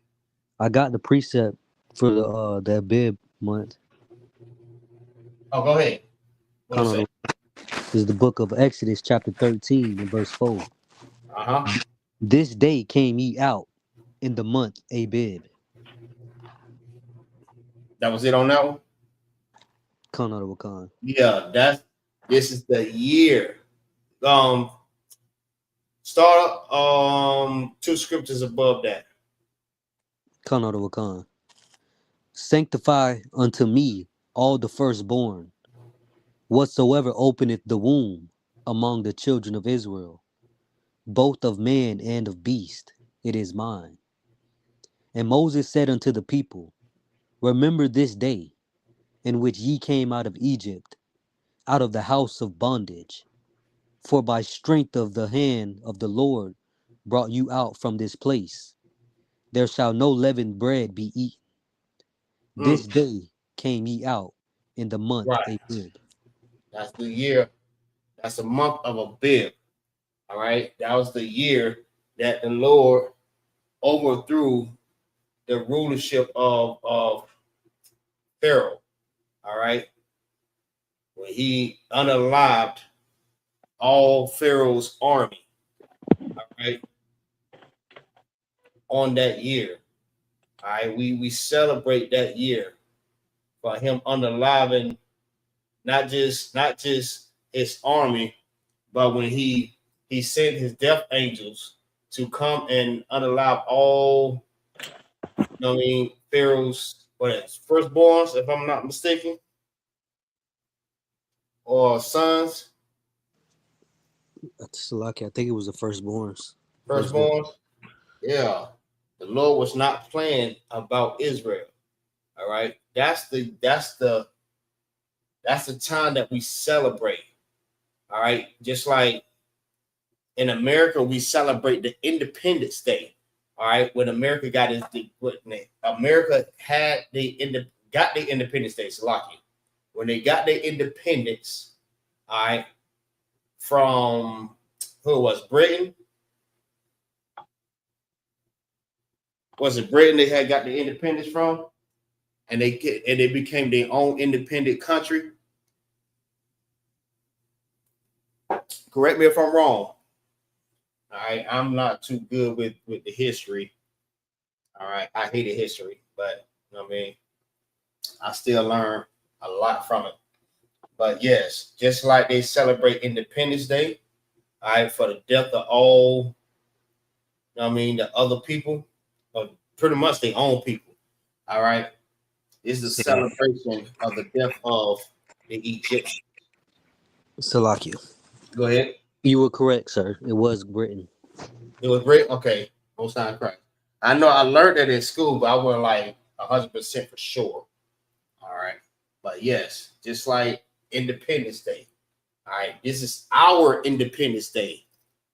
S7: I got the precept for the I.S.U.P.K month.
S5: Oh, go ahead.
S7: This is the book of Exodus, chapter 13, and verse 4. This day came ye out in the month Abib.
S5: That was it on that one?
S7: Khan of Wakan.
S5: Yeah, this is the year. Start 2 scriptures above that.
S7: Khan of Wakan. Sanctify unto me all the firstborn, whatsoever openeth the womb among the children of Israel, both of man and of beast, it is mine. And Moses said unto the people, remember this day in which ye came out of Egypt, out of the house of bondage. For by strength of the hand of the Lord brought you out from this place. There shall no leavened bread be eaten. This day came ye out in the month
S5: Right.
S7: Abib.
S5: That's the year. That's the month of Abib. All right. That was the year that the Lord overthrew the rulership of Pharaoh. All right. When he unalived all Pharaoh's army. All right. On that year. All right. We celebrate that year for him unaliving not just his army, but when he sent his death angels to come and unalive all, Pharaoh's firstborns, if I'm not mistaken, or sons.
S7: That's lucky. I think it was the firstborns.
S5: Firstborns. Yeah. The Lord was not playing about Israel. All right. That's the time that we celebrate. All right. Just like in America, we celebrate the Independence Day. All right. When America got America got the Independence Day, so lucky. When they got their independence, all right, from who was Britain? Was it Britain they had got the independence from? And they became their own independent country. Correct me if I'm wrong. All right, I'm not too good with the history. All right, I hated history, but I still learn a lot from it. But yes, just like they celebrate Independence Day, all right, for the death of all, the other people, or pretty much their own people. All right, it's the celebration of the death of the Egyptians.
S7: Salakia.
S5: Go ahead.
S7: You were correct, sir. It was Britain.
S5: It was great. Okay, most time correct. I know I learned that in school, but I wasn't like 100% for sure. All right, but yes, just like Independence Day. All right, this is our Independence Day,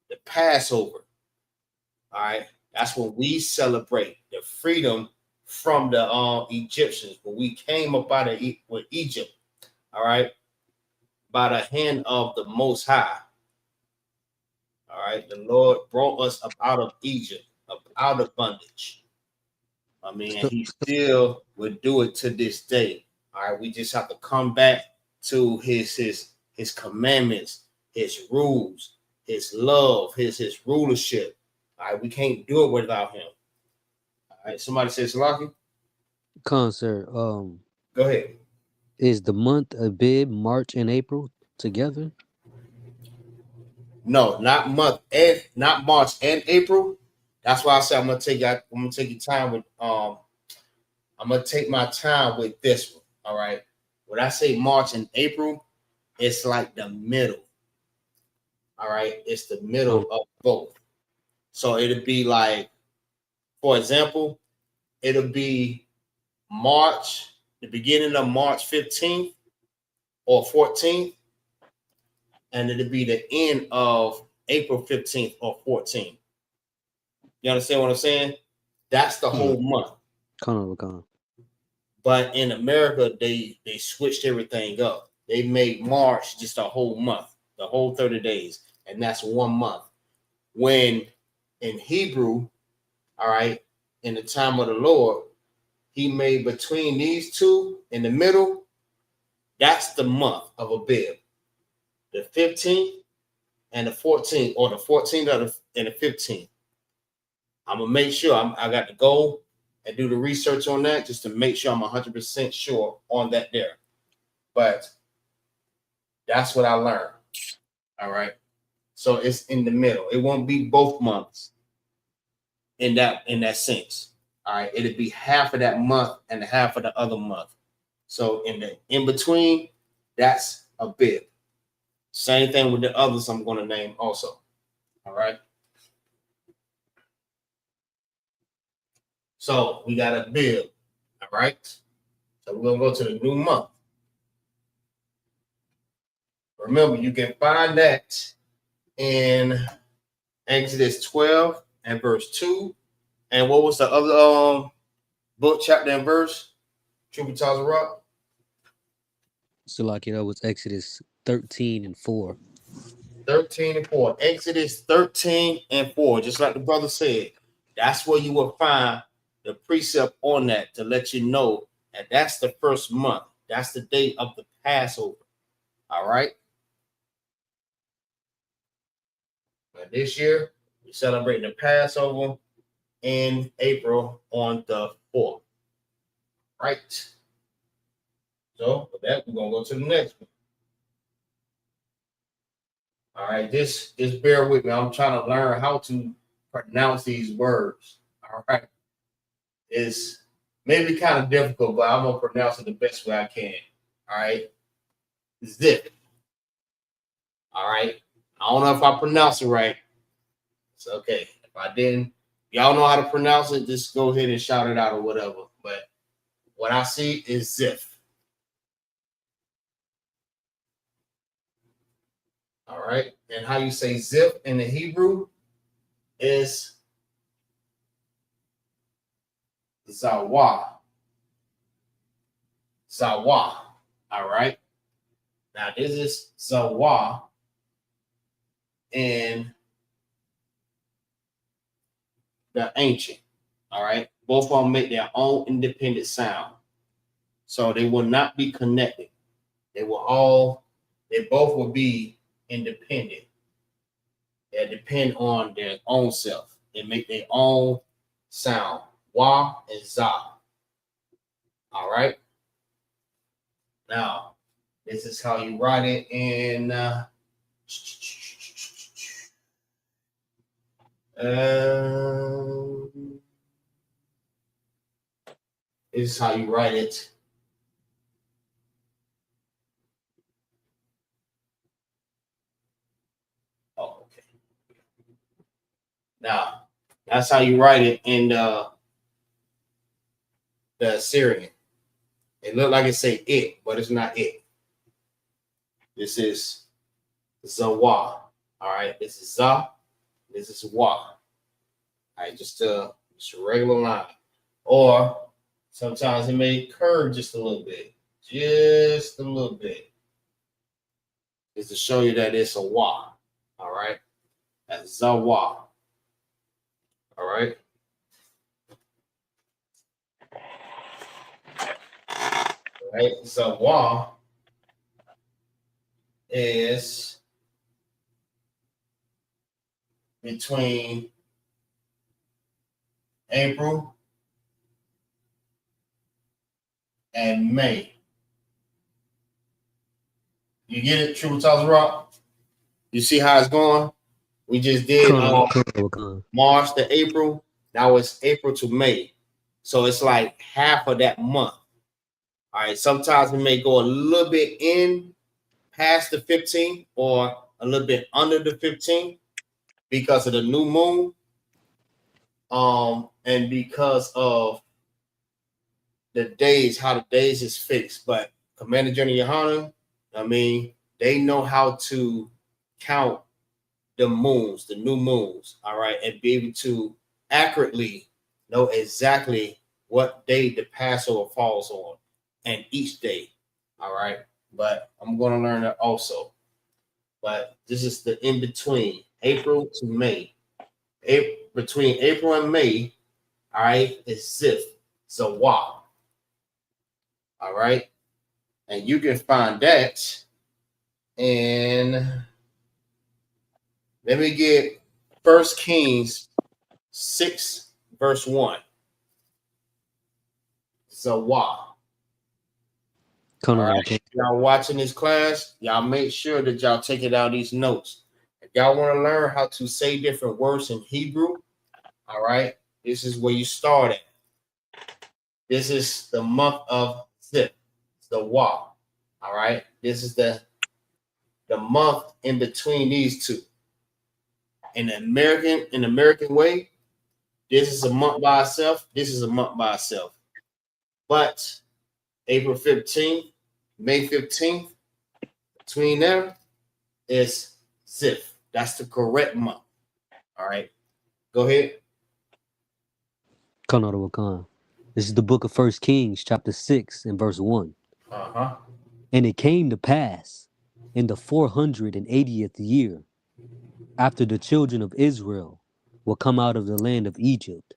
S5: the Passover. All right, that's when we celebrate the freedom from the Egyptians when we came up out of with Egypt. All right, by the hand of the Most High. All right, the Lord brought us up out of Egypt, up out of bondage. And He still would do it to this day. All right, we just have to come back to His commandments, His rules, His love, His rulership. All right, we can't do it without Him. All right, somebody says, Lucky.
S7: Khan, sir.
S5: Go ahead.
S7: Is the month Abib, March and April together?
S5: No, not March and April. That's why I said I'm gonna take your time with I'm gonna take my time with this one. All right. When I say March and April, it's like the middle. All right, it's the middle of both. So it'll be like, for example, it'll be March, the beginning of March 15th or 14th, and it'll be the end of April 15th or 14th. You understand what I'm saying? That's the whole month.
S7: Khan.
S5: But in America, they switched everything up. They made March just a whole month, the whole 30 days, and that's 1 month. When in Hebrew, all right, in the time of the Lord, He made between these two in the middle, that's the month of Abib. The 15th and the 14th, or the 14th and the 15th. I'm gonna make sure I got to go and do the research on that just to make sure I'm 100% sure on that there. but that's what I learned. All right. So it's in the middle. It won't be both months in that sense. All right. It'll be half of that month and half of the other month. So in between, that's a bib. Same thing with the others I'm going to name also. All right. So we got a bib. All right. So we're going to go to the new month. Remember, you can find that in Exodus 12 and verse 2. And what was the other book, chapter, and verse? Tributaries Rock?
S7: So like that was Exodus 13 and 4.
S5: 13 and 4. Exodus 13 and 4. Just like the brother said, that's where you will find the precept on that to let you know that that's the first month. That's the date of the Passover. All right. But this year, we're celebrating the Passover in April on the 4th. Right. So with that, we're going to go to the next one. All right, just bear with me. I'm trying to learn how to pronounce these words. All right. It's maybe kind of difficult, but I'm going to pronounce it the best way I can. All right. Zip. All right. I don't know if I pronounce it right. It's okay. If I didn't, y'all know how to pronounce it, just go ahead and shout it out or whatever. But what I see is zip. All right. And how you say zip in the Hebrew is Zawa. Zawa. All right. Now this is Zawa in the ancient. All right. Both of them make their own independent sound. So they will not be connected. They both will be independent. They depend on their own self. They make their own sound. Wa and za. All right. Now, this is how you write it in this is how you write it. Oh, okay. Now, that's how you write it in the Assyrian. It looked like it say it, but it's not it. This is Zawa. All right, this is Za. This is Wa. All right, just a regular line. Or sometimes it may curve just a little bit. Just a little bit. Just to show you that it's a Wa. All right. That's Zawa. All right. All right. Zawa is between April and May. You get it, Tributaries Rock? You see how it's going? We just did March to April. Now it's April to May. So it's like half of that month. All right. Sometimes we may go a little bit in past the 15th or a little bit under the 15th because of the new moon. And because of the days, how the days is fixed. But Commander General YAHANNA, I mean, they know how to count the moons, the new moons, all right, and be able to accurately know exactly what day the Passover falls on and each day, all right. But I'm going to learn that also. But this is the in between April to May. Between April and May, all right, is Ziph, Zawa, all right, and you can find that. And let me get 1 Kings 6, verse 1. Zawa. All right, y'all watching this class, y'all make sure that y'all taking down these notes. If y'all want to learn how to say different words in Hebrew, all right, this is where you start at. This is the month of Zip, the Wa. All right, this is the month in between these two. In the American way, this is a month by itself. This is a month by itself. But April 15th, May 15th, between them is Zip. That's the correct month. All right, go ahead.
S7: This is the book of 1 Kings, chapter 6, and verse 1. And it came to pass in the 480th year, after the children of Israel were come out of the land of Egypt,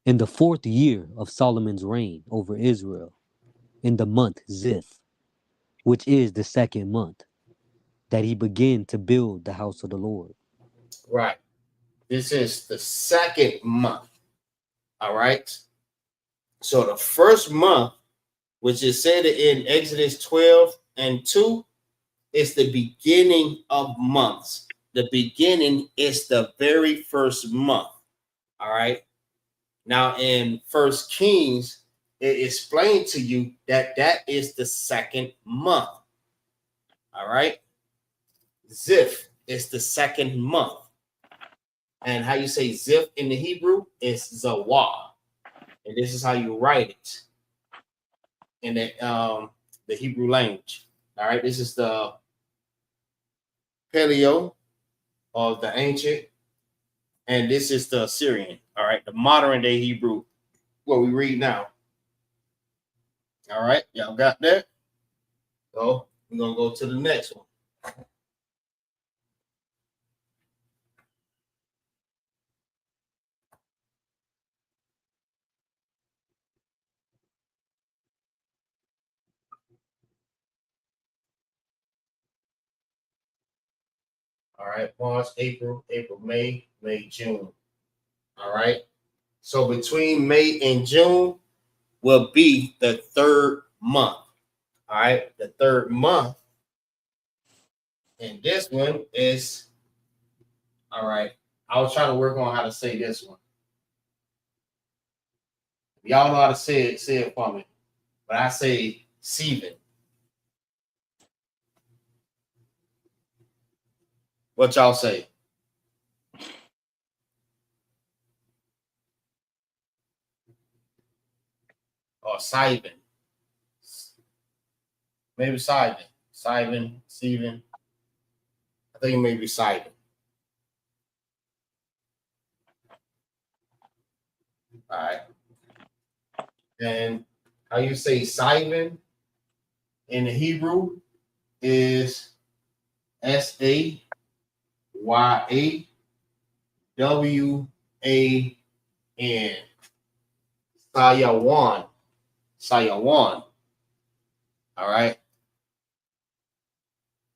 S7: in the 4th year of Solomon's reign over Israel, in the month Ziph, which is the 2nd month, that he began to build the house of the Lord.
S5: Right. This is the 2nd month. All right. So the first month, which is said in Exodus 12:2, is the beginning of months. The beginning is the very first month. All right. Now in 1 Kings, it explained to you that that is the 2nd month. All right. Ziph is the 2nd month. And how you say Ziph in the Hebrew is Zawah. And this is how you write it in the Hebrew language. All right. This is the Paleo of the ancient. And this is the Assyrian. All right. The modern day Hebrew, what we read now. All right. Y'all got that? So we're going to go to the next one. All right, March, April, May, June. All right. So between May and June will be the 3rd month. All right, the 3rd month. And this one is, all right, I was trying to work on how to say this one. Y'all know how to say it for me. But I say Sivan. What y'all say? Or Sivan. Maybe Sivan. Sivan. I think it may be Sivan. All right. And how you say Sivan in the Hebrew is Sayawawan. Sayawan. Sayawan. All right.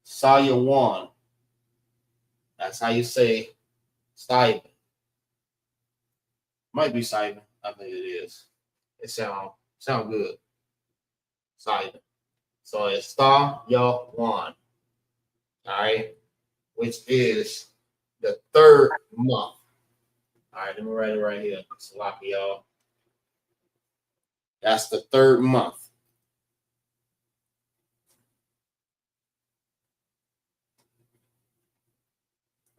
S5: Sayawan. That's how you say Sivan. Might be Sivan. I think it is. It sound good. Sivan. So it's Sayawan. All right. Which is the 3rd month. All right, let me write it right here. Sloppy, y'all. That's the 3rd month.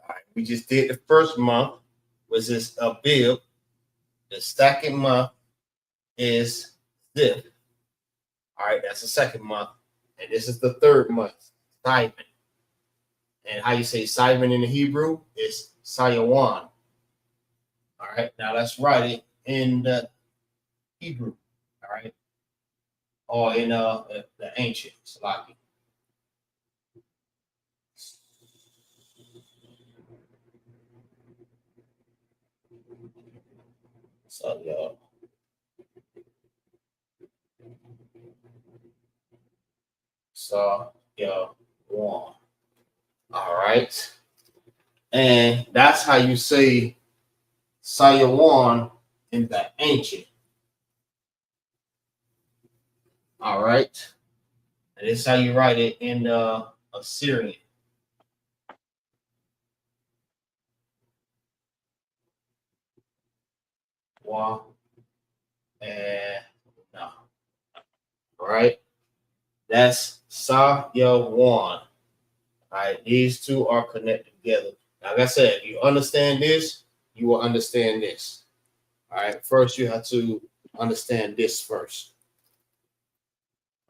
S5: All right, we just did the 1st month, which is Abib. The 2nd month is Ziph. All right, that's the 2nd month. And this is the 3rd month, Sivan. And how you say Sivan in the Hebrew is Sayawan. All right, now let's write it in the Hebrew. All right, or in the ancient Sloppy. So y'all. So one. All right, and that's how you say Sayawan in the ancient. All right. And this is how you write it in the Assyrian. One and no. All right. That's Sa-Ya-Wan. All right. These two are connected together. Like I said, if you understand this, you will understand this. All right. First, you have to understand this first.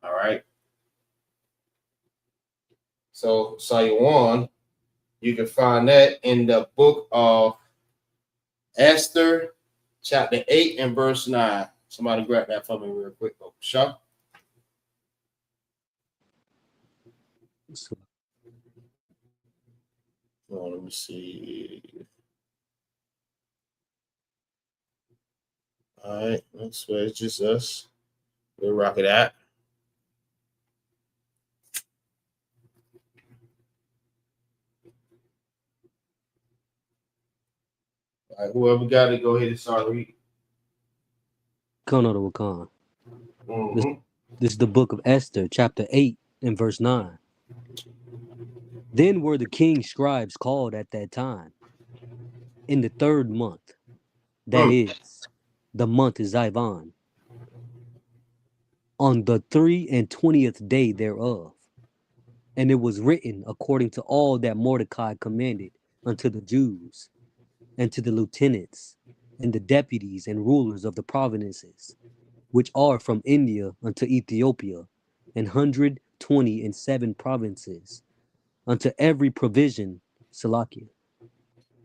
S5: All right. So Sa-Ya-Wan, you can find that in the book of Esther, chapter 8 and verse 9. Somebody grab that for me real quick. Oh, sure. Oh, let me see. All right, that's where it's just us. We'll rock it out. All right, whoever got it, go ahead and start reading.
S7: Khan. This is the book of Esther, chapter 8 and verse 9. Then were the king's scribes called at that time, in the 3rd month, that is, the month is Zivan, on the 23rd day thereof. And it was written according to all that Mordecai commanded unto the Jews, and to the lieutenants, and the deputies and rulers of the provinces, which are from India unto Ethiopia, 127 provinces, unto every provision, Salakia,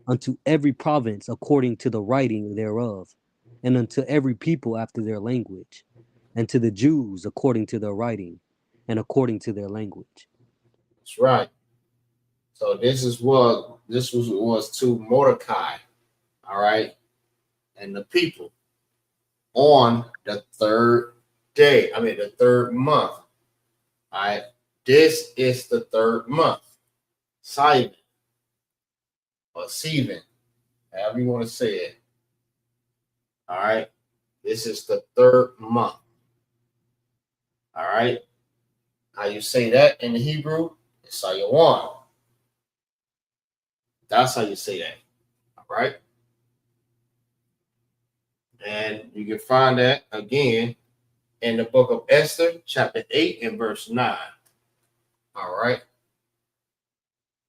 S7: unto every province according to the writing thereof, and unto every people after their language, and to the Jews according to their writing, and according to their language.
S5: That's right. So this was to Mordecai, all right, and the people on the 3rd day. I mean the 3rd month. All right. This is the 3rd month. Sivan or Sivan, however you want to say it. All right. This is the 3rd month. All right. How you say that in the Hebrew? It's Sa-Ya-Wan. That's how you say that. All right. And you can find that again in the book of Esther, chapter 8 and verse 9. All right.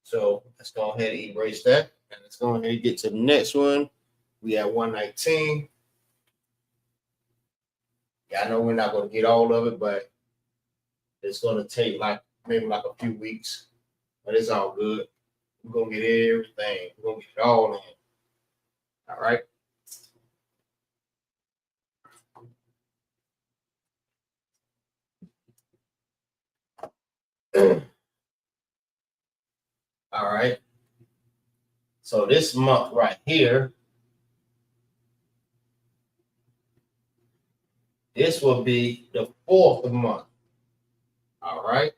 S5: So let's go ahead and erase that. And let's go ahead and get to the next one. We have 119. Yeah, I know we're not going to get all of it, but it's going to take maybe a few weeks. But it's all good. We're going to get everything. We're going to get it all in. All right. All right. So this month right here, this will be the 4th month. All right.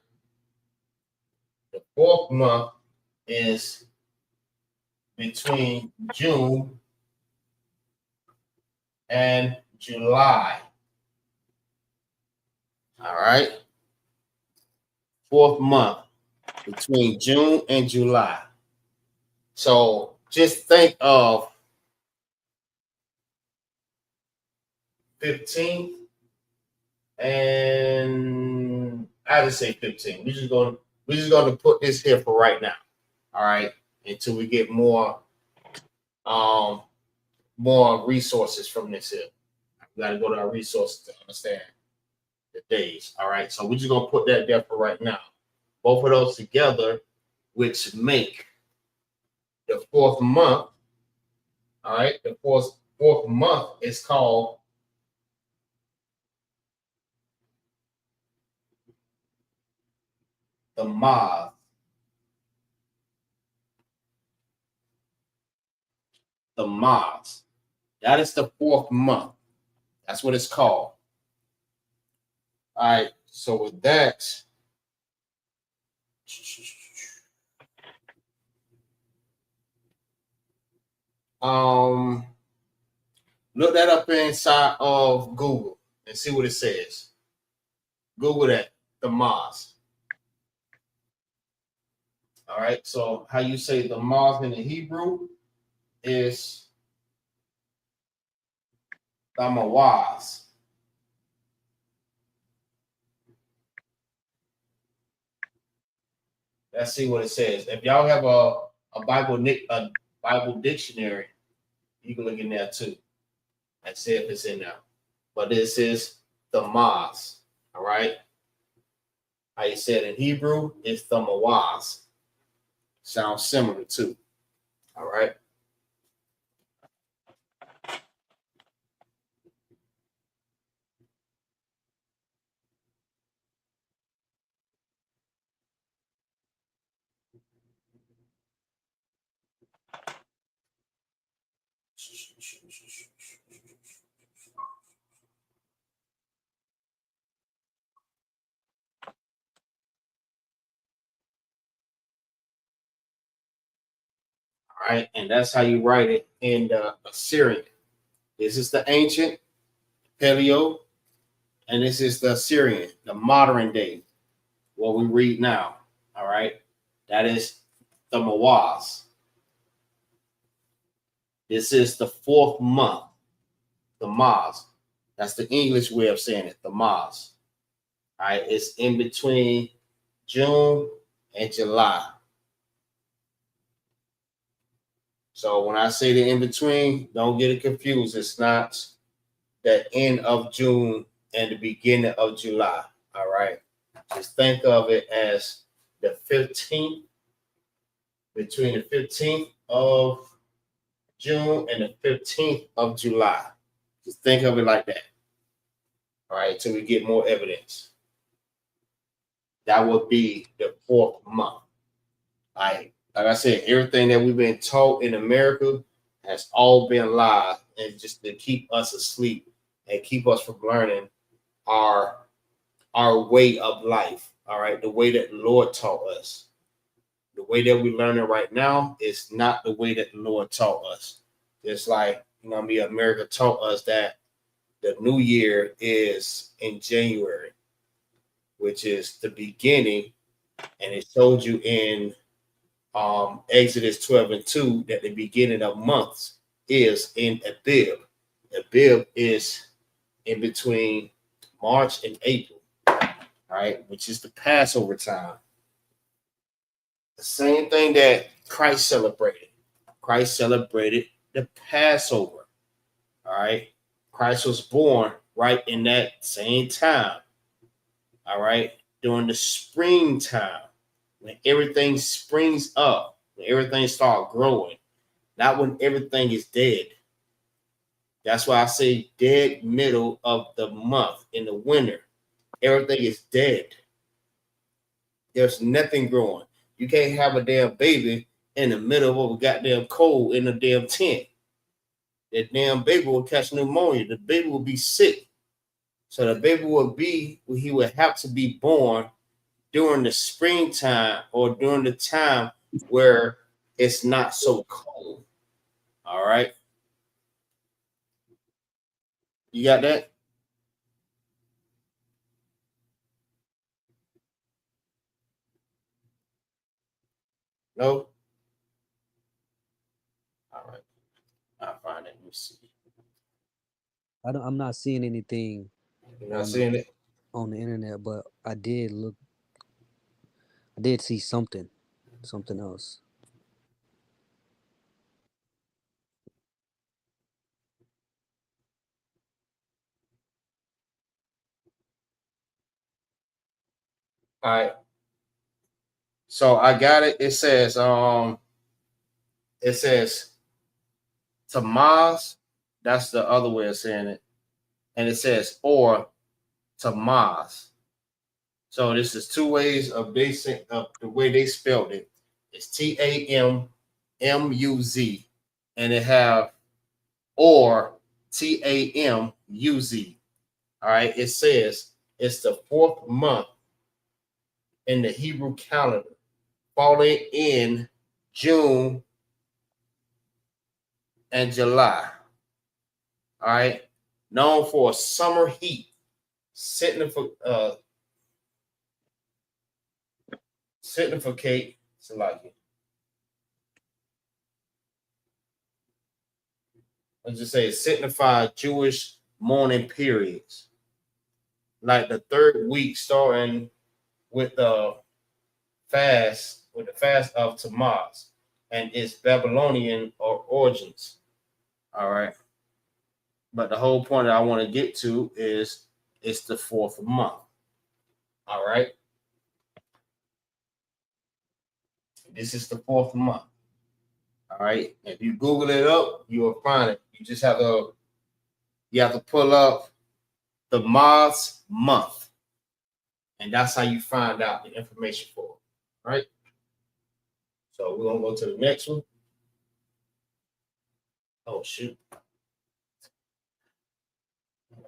S5: The 4th month is between June and July. All right. 4th month between June and July. So just think of 15th and I just say 15. We're just going to put this here for right now. All right, until we get more resources from this here. We got to go to our resources to understand the days. All right, so we're just gonna put that there for right now. Both of those together, which make the 4th month. All right, the fourth month is called the Maz. The Maz. That is the 4th month. That's what it's called. All right, so with that, look that up inside of Google and see what it says. Google that, the Maz. All right. So how you say the Maz in the Hebrew is Tamawaz. Let's see what it says. If y'all have a Bible dictionary, you can look in there too and see if it's in there. But this is the Maz. All right. How you say it in Hebrew is the Mawaz. Sounds similar too. All right. All right. And that's how you write it in the Assyrian. This is the ancient Paleo, and this is the Assyrian, the modern day, what we read now. All right. That is the Mawaz. This is the 4th month, the Maz. That's the English way of saying it, the Maz. All right. It's in between June and July. So when I say the in between, don't get it confused. It's not the end of June and the beginning of July. All right. Just think of it as the 15th, between the 15th of June and the 15th of July. Just think of it like that. All right. Till we get more evidence. That would be the 4th month. All right. Like I said, everything that we've been taught in America has all been lies, and just to keep us asleep and keep us from learning our way of life. All right, the way that the Lord taught us. The way that we learn it right now is not the way that the Lord taught us. It's like, America taught us that the new year is in January, which is the beginning, and it showed you in Exodus 12:2 that the beginning of months is in Abib. Abib is in between March and April, all right, which is the Passover time. The same thing that Christ celebrated. Christ celebrated the Passover, all right. Christ was born right in that same time, all right, during the springtime. When everything springs up, when everything starts growing, not when everything is dead. That's why I say dead middle of the month in the winter. Everything is dead. There's nothing growing. You can't have a damn baby in the middle of a goddamn cold in a damn tent. That damn baby will catch pneumonia. The baby will be sick. So the baby he would have to be born during the springtime or during the time where it's not so cold. All right. You got that? No? All right. I'll find it. Let me see.
S7: I'm not seeing anything.
S5: You're not seeing it?
S7: On the internet, but I did see something else.
S5: All right. So I got it. It says Tamaz. That's the other way of saying it. And it says or Tamaz. So this is two ways of basic of the way they spelled it. It's TAMMUZ, and it have or TAMUZ. All right. It says it's the 4th month in the Hebrew calendar, falling in June and July. All right. Known for summer heat, significate So like it. Let's just say it signifies Jewish mourning periods. Like the third week starting with the fast of Tammuz and its Babylonian origins. All right. But the whole point that I want to get to is it's the fourth month. All right. This is the fourth month. All right. If you Google it up, you will find it. You just have to pull up the Mars month. And that's how you find out the information for it. Right? So we're gonna go to the next one. Oh shoot. I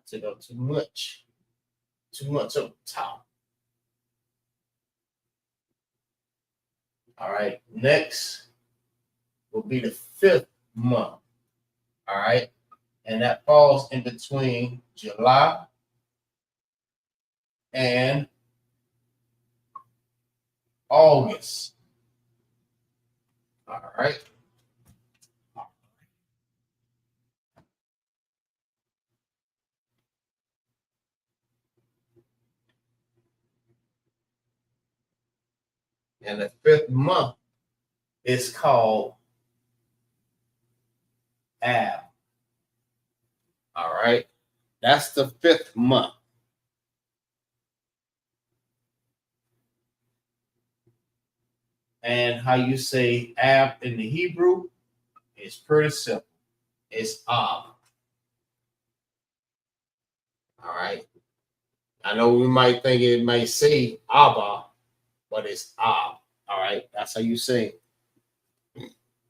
S5: took up too much. Too much up top. All right. Next will be the fifth month. All right. And that falls in between July and August. All right. And the fifth month is called Ab. All right. That's the fifth month. And how you say Ab in the Hebrew is pretty simple. It's Ab. All right. I know we might think it may say Abba, but it's Ab. All right. That's how you say,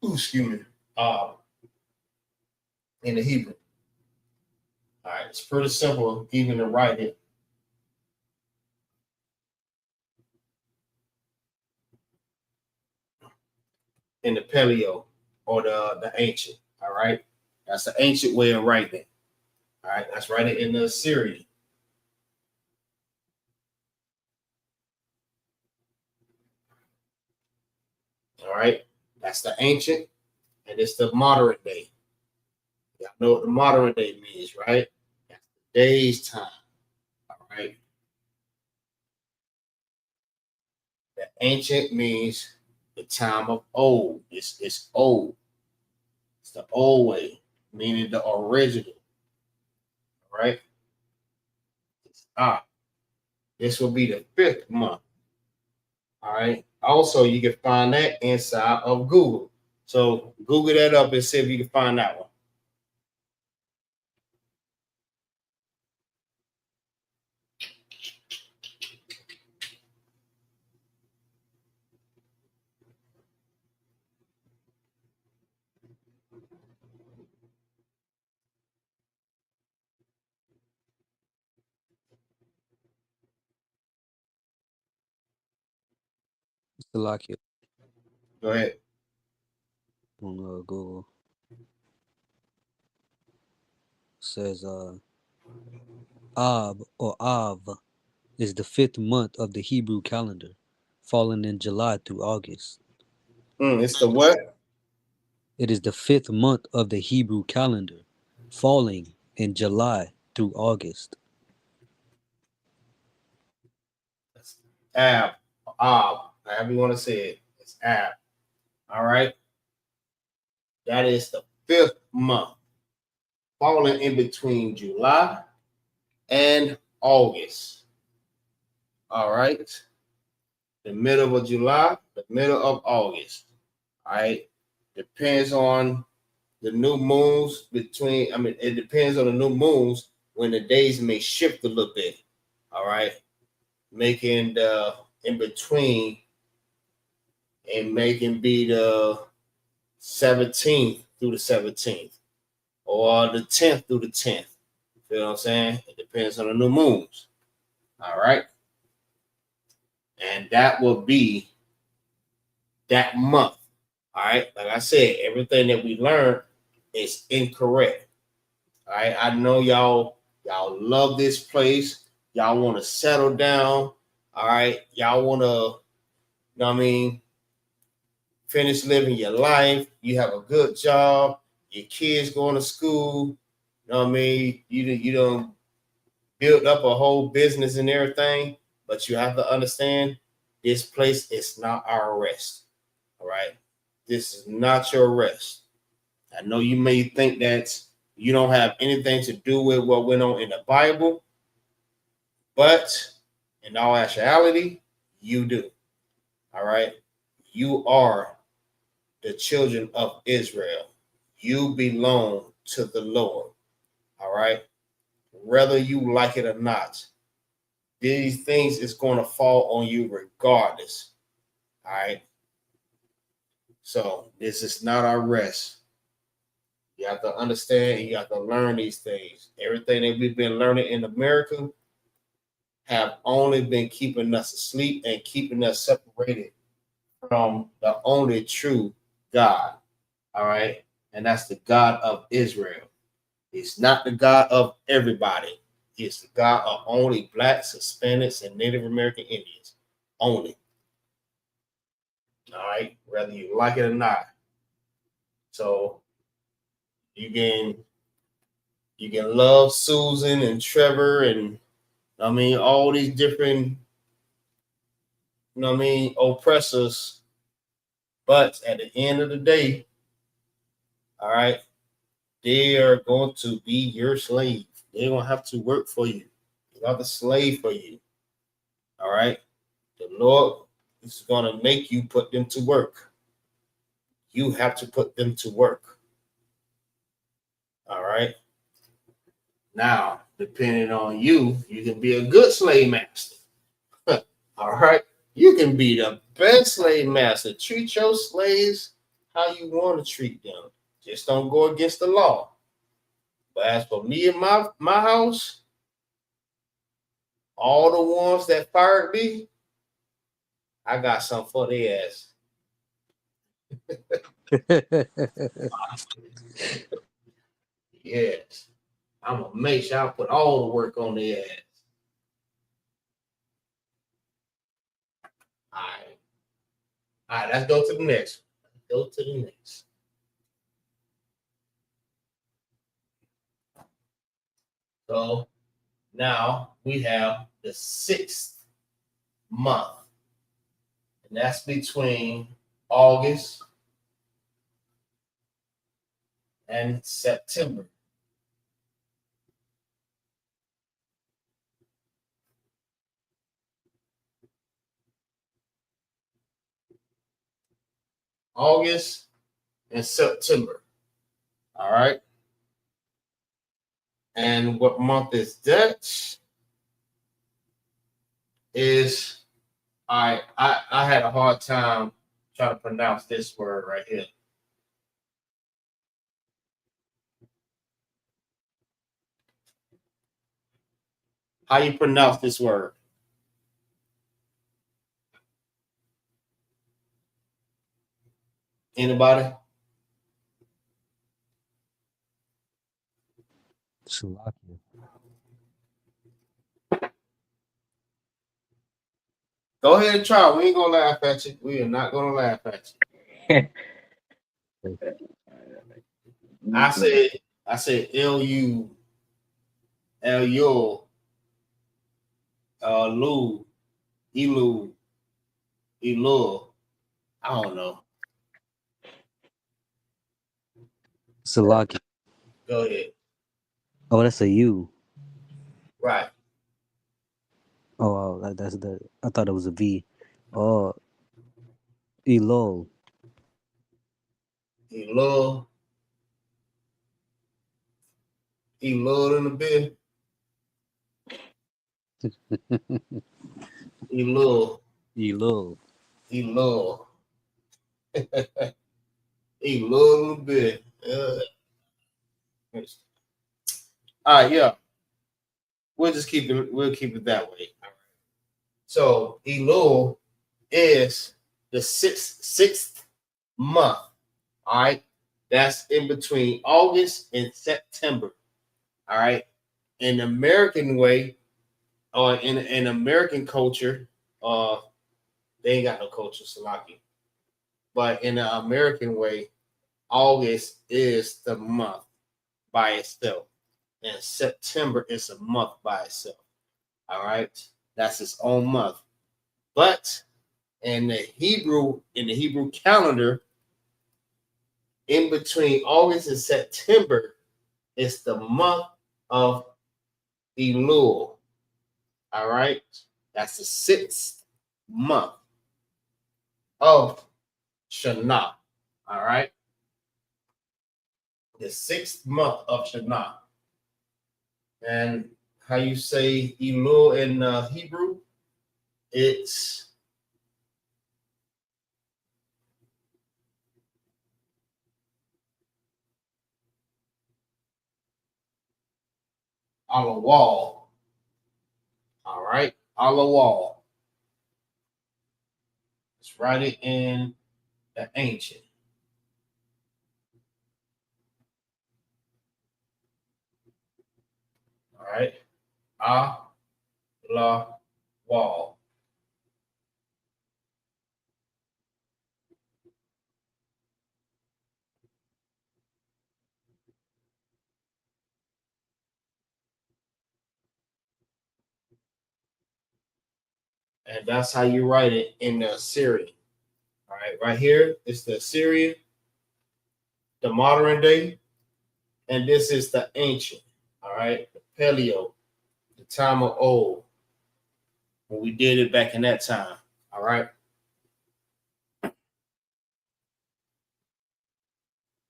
S5: excuse me, in the Hebrew. All right. It's pretty simple, even to write it. In the Paleo or the ancient. All right. That's the ancient way of writing it. All right. Let's write it in the Assyrian. All right. That's the ancient, and it's the modern day. Y'all know what the modern day means, right? That's the day's time. All right. The ancient means the time of old. It's old. It's the old way, meaning the original. All right. This will be the fifth month. All right. Also, you can find that inside of Google. So Google that up and see if you can find that one.
S7: Salakia
S5: Go ahead.
S7: on Google says Ab or Av is the fifth month of the Hebrew calendar, falling in July through August.
S5: It's the what?
S7: It is the fifth month of the Hebrew calendar, falling in July through August.
S5: Ab, however you want to say it. It's Ab. All right. That is the fifth month, falling in between July and August. All right. The middle of July, the middle of August. All right. Depends on the new moons it depends on the new moons when the days may shift a little bit. All right. Making the in between and making be the 17th through the 17th or the 10th through the 10th. You feel what I'm saying? It depends on the new moons. All right. And that will be that month. All right. Like I said, everything that we learned is incorrect. All right. I know y'all love this place. Y'all want to settle down. All right. Y'all want to, you know what I mean? finish living your life, you have a good job, your kids going to school, you know what I mean? You don't build up a whole business and everything, but you have to understand this place is not our rest. All right. This is not your rest. I know you may think that you don't have anything to do with what went on in the Bible, but in all actuality, you do. All right. You are the children of Israel. You belong to the Lord. All right. Whether you like it or not, these things is going to fall on you regardless. All right. So this is not our rest. You have to understand and you have to learn these things. Everything that we've been learning in America have only been keeping us asleep and keeping us separated from the only true God. All right. And that's the God of Israel. He's not the God of everybody. He's the God of only blacks, Hispanics, and Native American Indians. Only. All right. Whether you like it or not. So you can love Susan and Trevor and I mean all these different oppressors, but at the end of the day, all right, they are going to be your slave. They're gonna have to work for you. They're gonna slave for you. All right. The Lord is gonna make you put them to work. You have to put them to work. All right. Now, depending on you, you can be a good slave master. All right. You can be the best slave master. Treat your slaves how you want to treat them. Just don't go against the law. But as for me and my house, all the ones that fired me, I got something for their ass. Yes. I'm going to make sure I put all the work on their ass. All right. All right, let's go to the next. So now we have the 6th month. And that's between August and September. August and September. All right. And what month is that? Is I had a hard time trying to pronounce this word right here. How you pronounce this word? Anybody?
S7: Salakia.
S5: Go ahead and try. We ain't gonna laugh at you. We are not gonna laugh at you. I said Elu, Elu, Elu. I don't know.
S7: Salakia.
S5: Go ahead.
S7: Oh, that's a U.
S5: Right.
S7: Oh, that's the. I thought it was a V. Oh, Elul.
S5: Elu in the bed. Elu.
S7: Elul.
S5: Elu in the bed. All right, yeah. We'll keep it that way. All right. So Elul is the sixth month. All right. That's in between August and September. All right. In American way, or in American culture, they ain't got no culture, Salaki. but in the American way, August is the month by itself, and September is a month by itself. All right, that's its own month. But in the Hebrew calendar, in between August and September, it's the month of Elul. All right, that's the 6th month of Shana. All right, the 6th month of Shana. And how you say Elul in Hebrew? It's on the wall. All right, on the wall. Let's write it in the ancient. All right, la wall. And that's how you write it in the Assyrian. All right, right here is the Assyrian, the modern day, and this is the ancient. All right, the Paleo, the time of old, when we did it back in that time. All right.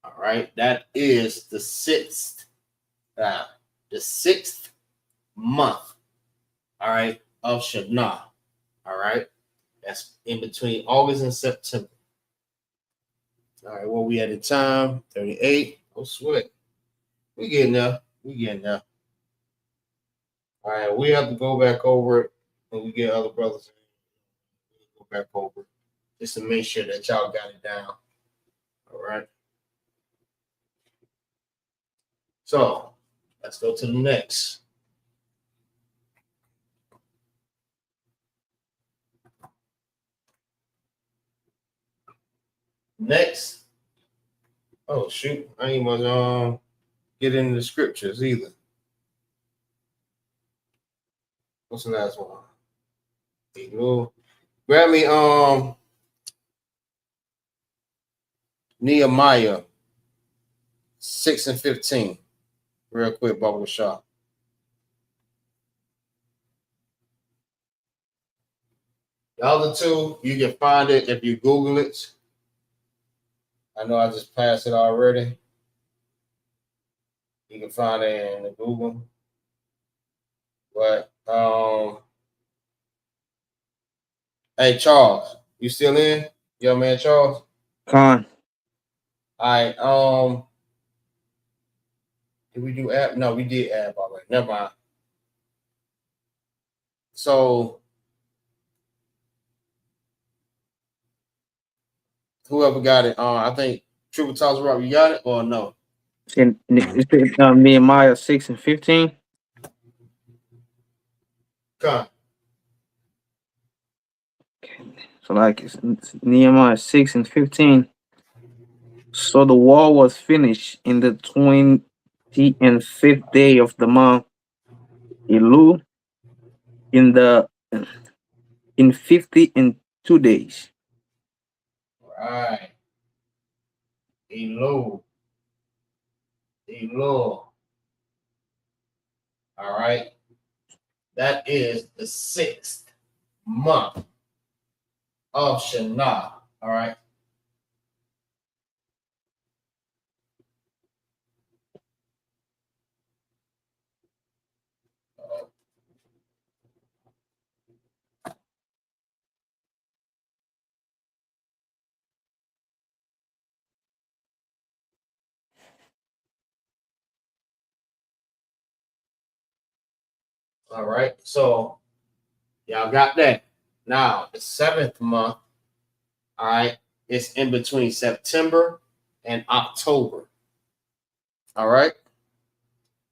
S5: All right, that is the 6th month. All right, of Shana. All right, that's in between August and September. All right, well, we had the time 38. Oh, sweat. We getting there. All right, we have to go back over it when we get other brothers. Go back over it just to make sure that y'all got it down. All right. So let's go to the next. Next. Oh shoot, I ain't gonna get into the scriptures either. What's the last one? Grab me Nehemiah 6 and 15. Real quick, Bubble Shop. The other two, you can find it if you Google it. I know I just passed it already. You can find it in the Google. But hey Charles, you still in? Young man Charles?
S8: Con.
S5: All right. Did we do app? No, we did app already. Never mind. So whoever got it, I think Triple Talks Rock, you got it or no?
S8: It's Nehemiah 6 and 15.
S5: Come.
S8: So like it's Nehemiah 6 and 15. So the wall was finished in the 25th day of the month Elul in 52 days.
S5: Right. Elul. All right. That is the 6th month of Shana. All right. All right. So y'all got that. Now the 7th month, all right, it's in between September and October. All right.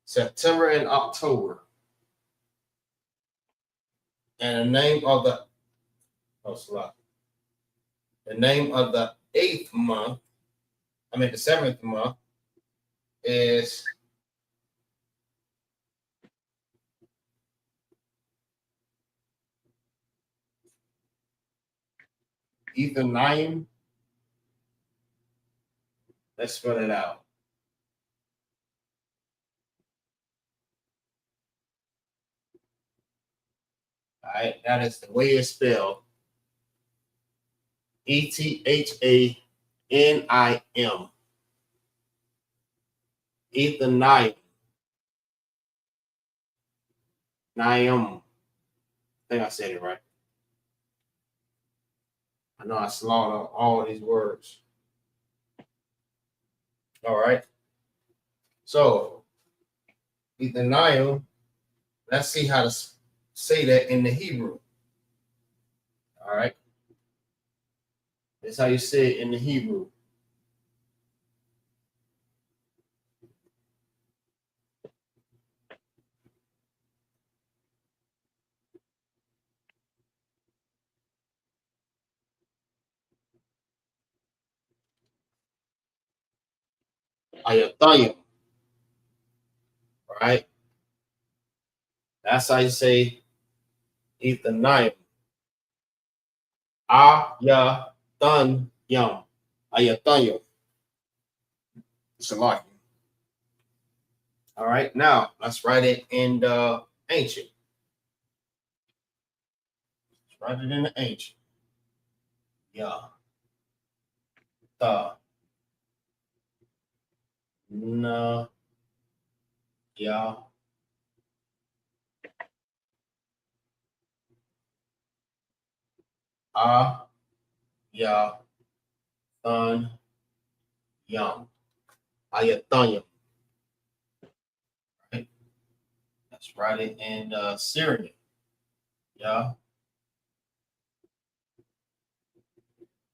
S5: September and October. And the name of the 8th month, the 7th month is Ethanium. Let's spell it out. All right, that is the way it's spelled. Ethanim. Ethanium. Niam. I think I said it right. I know I slaughtered all of these words. All right. So, Ethanium, let's see how to say that in the Hebrew. All right. That's how you say it in the Hebrew. Ayatayim. All right. That's how you say Ethanium. Ayatanyam. Ayatanyam. Shalom. All right. Now let's write it in the ancient. Let's write it in the ancient. Yeah. The. Na. Yeah. Yeah. Thun. Yum. Ayatanyam. Right. Let's write it in Syrian. Yeah.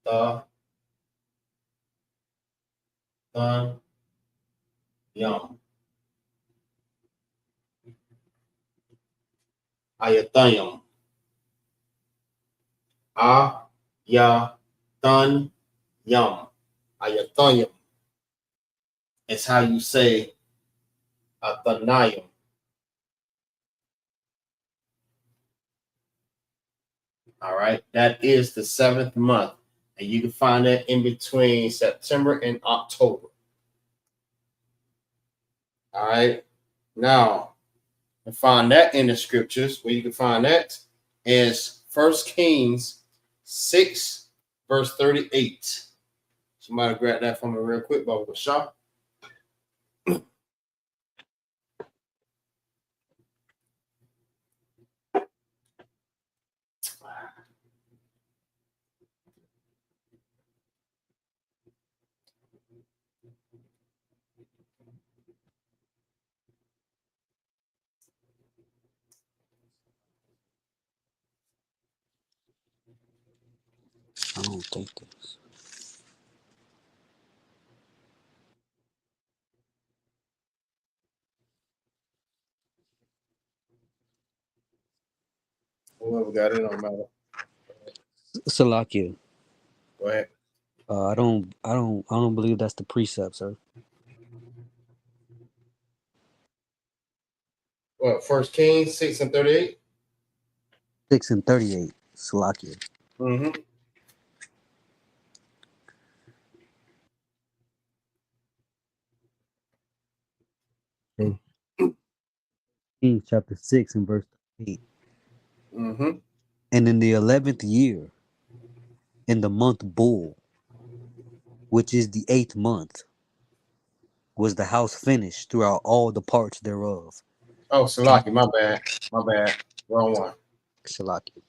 S5: The. Thun. Yum. Ayatanyam. Ayatanyam. Ayatanyam. It's how you say Athanayim. All right. That is the 7th month. And you can find that in between September and October. All right. Now, to find that in the scriptures, where you can find that is 1 Kings 6, verse 38. Somebody grab that from me real quick, Baba Shah.
S7: I don't think this.
S5: Whoever got it, don't matter.
S7: Salakia.
S5: Go ahead.
S7: I don't believe that's the precept, sir.
S5: What, 1 Kings 6 and 38?
S7: 6 and 38. Salakia.
S5: Mm-hmm.
S7: Okay. Kings chapter 6 and verse 8.
S5: Mm-hmm.
S7: And in the 11th year, in the month Bull, which is the 8th month, was the house finished throughout all the parts thereof.
S5: Oh, Salaki, my bad. My bad. Wrong one.
S7: Salaki.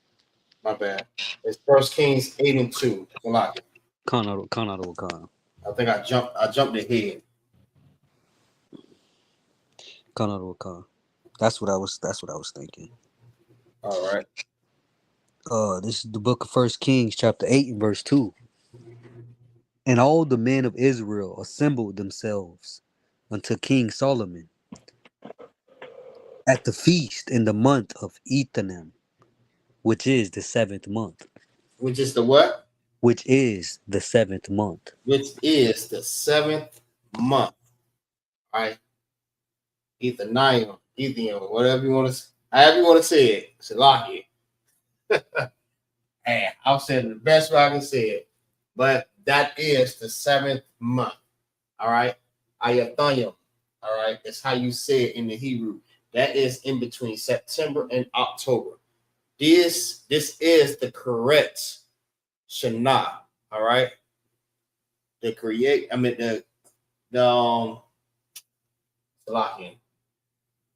S5: My bad. It's 1 Kings 8 and 2. Salaki.
S7: Khan.
S5: I think I jumped ahead.
S7: Khan. That's what I was thinking.
S5: All right.
S7: This is the book of 1 Kings, chapter 8 and verse 2. And all the men of Israel assembled themselves unto King Solomon at the feast in the month of Ethanim, which is the 7th month.
S5: Which is the what?
S7: which is the 7th month.
S5: Which is the 7th month. All right. Ethanium, Ethium, whatever you want to, however you want to say it. Salakia. Hey, I'll say it the best way I can say it. But that is the 7th month. All right. Ayathayim. All right. That's how you say it in the Hebrew. That is in between September and October. This is the correct Shana. All right. The Salakia.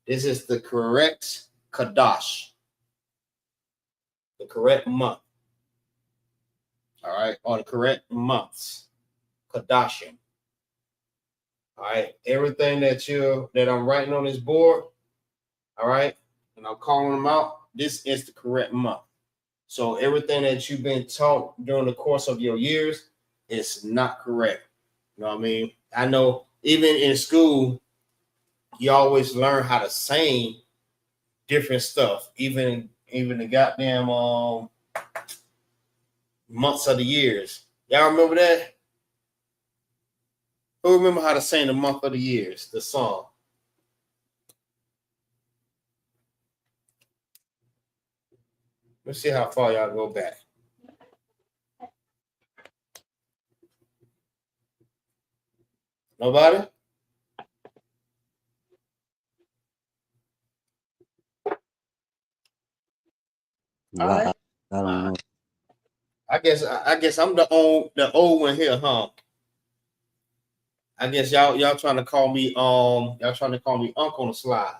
S5: This is the correct Qadash. The correct month. All right, or the correct months. Qadashim. All right, everything that I'm writing on this board, all right, and I'm calling them out, this is the correct month. So everything that you've been taught during the course of your years is not correct. You know what I mean? I know even in school, you always learn how to sing different stuff, even the goddamn months of the years. Y'all remember that? Who remember how to sing the month of the years, the song? Let's see how far y'all go back. Nobody?
S7: I don't know.
S5: I guess I'm the old one here, huh? I guess y'all trying to call me uncle on the slide.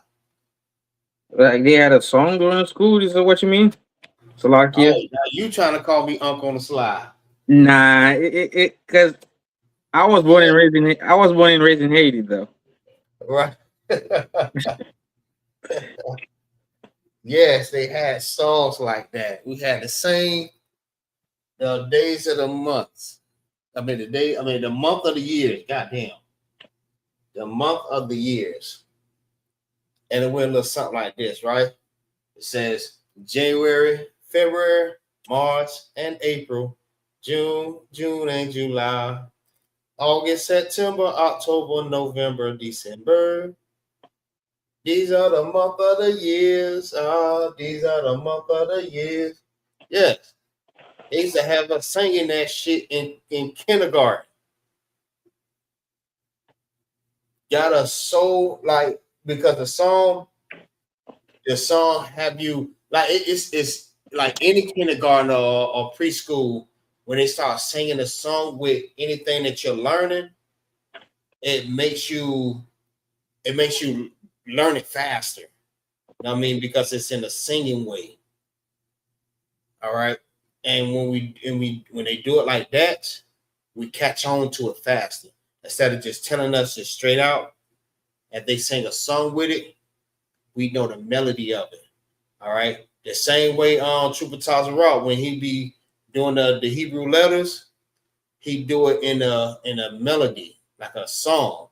S8: Like they had a song during school. Is that what you mean? Salakia.
S5: Oh, now you trying to call me uncle on the slide?
S8: Nah, it because I was born and raised in Haiti though.
S5: Right. Yes, they had songs like that. We had the same days of the months. The month of the years. Goddamn. The month of the years. And it went a little something like this, right? It says January, February, March, and April, June, and July, August, September, October, November, December. These are the month of the years. These are the month of the years. Yes. They used to have us singing that shit in kindergarten. Got us so like, because the song have you like it's like any kindergarten or preschool when they start singing a song with anything that you're learning, it makes you learn it faster. You know what I mean? Because it's in a singing way. All right. And when they do it like that, we catch on to it faster. Instead of just telling us it straight out, if they sing a song with it, we know the melody of it. All right. The same way Trooper Tazarot, when he be doing the Hebrew letters, he do it in a melody, like a song.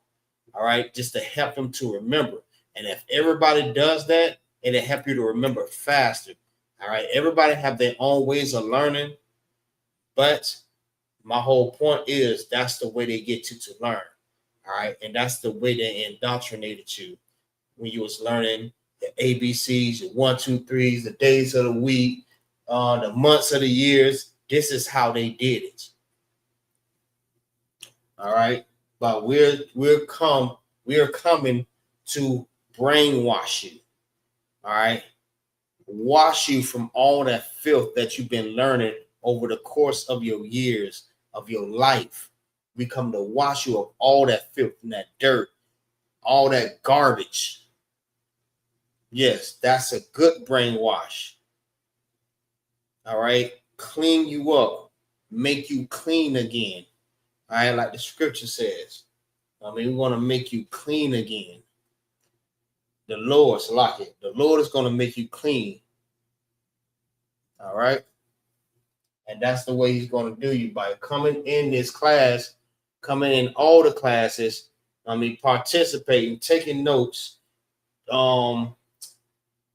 S5: All right, just to help him to remember. And if everybody does that, it'll help you to remember faster. All right, everybody have their own ways of learning, but my whole point is that's the way they get you to learn. All right, and that's the way they indoctrinated you when you was learning the ABCs, your 1, 2, 3s, the days of the week, the months of the years. This is how they did it. All right, but we're coming to brainwash you. All right, wash you from all that filth that you've been learning over the course of your years of your life. We come to wash you of all that filth and that dirt, all that garbage. Yes, that's a good brainwash. All right, clean you up, make you clean again. All right, like the scripture says. I mean, we want to make you clean again. The Lord's like it. The Lord is going to make you clean. All right. And that's the way he's going to do you by coming in this class, coming in all the classes. I mean, participating, taking notes,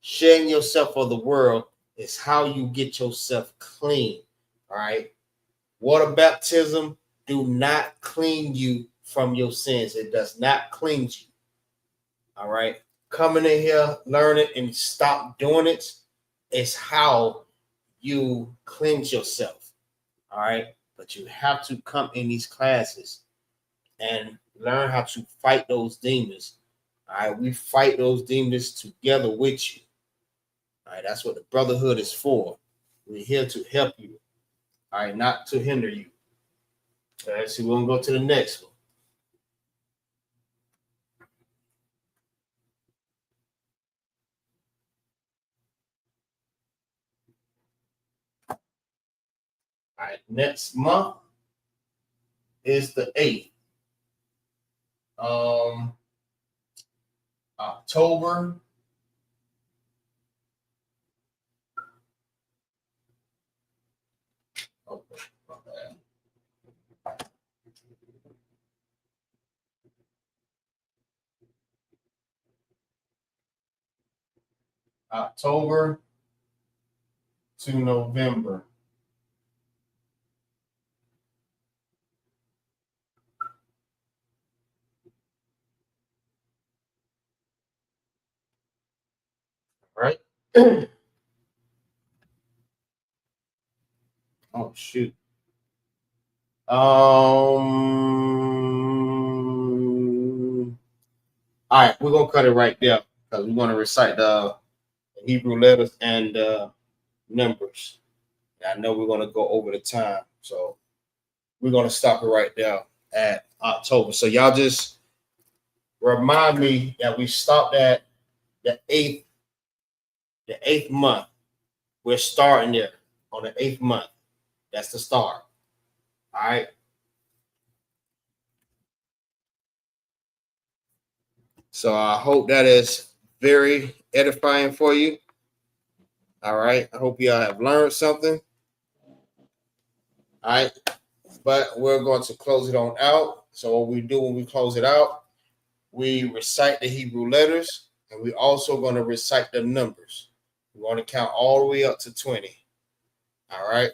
S5: sharing yourself for the world is how you get yourself clean. All right. Water baptism do not clean you from your sins. It does not cleanse you. All right. Coming in here, learn it, and stop doing it is how you cleanse yourself. All right. But you have to come in these classes and learn how to fight those demons. All right. We fight those demons together with you. All right. That's what the brotherhood is for. We're here to help you. All right. Not to hinder you. All right. So we're going to go to the next one. All right, next month is the 8th. October. Okay, my bad. October to November. Right? Oh shoot. All right, we're gonna cut it right there because we want to recite the Hebrew letters and numbers. And I know we're gonna go over the time, so we're gonna stop it right there at October. So y'all just remind me that we stopped at the eighth month. We're starting there on the 8th month. That's the start. All right. So I hope that is very edifying for you. All right. I hope y'all have learned something. All right. But we're going to close it on out. So what we do when we close it out, we recite the Hebrew letters, and we also going to recite the numbers. We're going to count all the way up to 20. All right.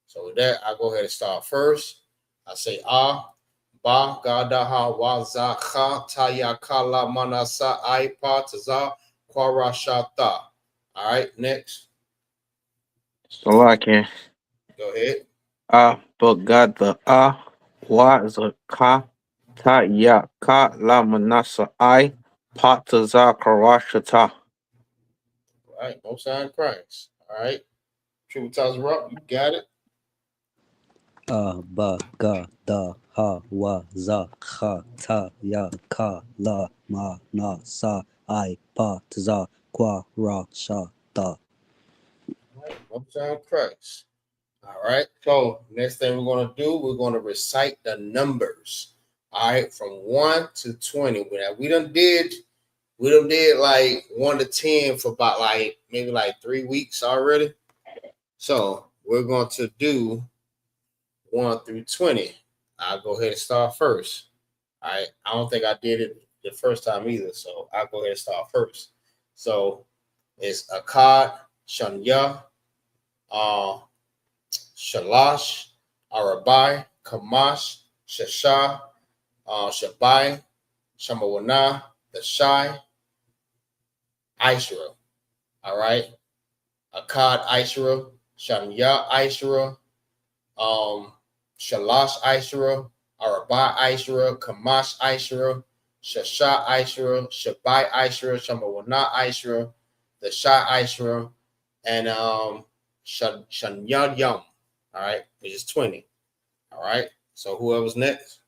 S5: So with that, I'll go ahead and start first. I say ba gadaha waza kha tayakala manasa I.P.A taza kwarashata. All right, next.
S8: Salakia.
S5: Go ahead.
S8: But God the was a ka ta ya ka la manasa I pataza karashata.
S5: All right, no sign of Christ. All right. Tributa's rock, you got it.
S7: Ba ga da ha wa za kha ta ya ka la ma na sa I pa za kwa ra sha ta.
S5: All right, no sign of Christ. All right. So next thing we're gonna do, we're gonna recite the numbers. All right, from 1 to 20. We done did like 1 to 10 for about like maybe like 3 weeks already. So we're going to do 1 through 20. I'll go ahead and start first. All right. I don't think I did it the first time either. So I'll go ahead and start first. So it's Akkad, Shanya, Shalash, Arabai, Kamash, Shasha, Shabai, Shamawana, the Shai, Ishra. All right. Akkad Ishra, Shanya Ishra, Shalash Ishra, Arabai Ishra, Kamash Ishra, Shasha Ishra, Shabai Ishra, Shamawana Ishra, the Shai Ishra, and Shanyad Yum. All right, which is 20. All right. So whoever's next.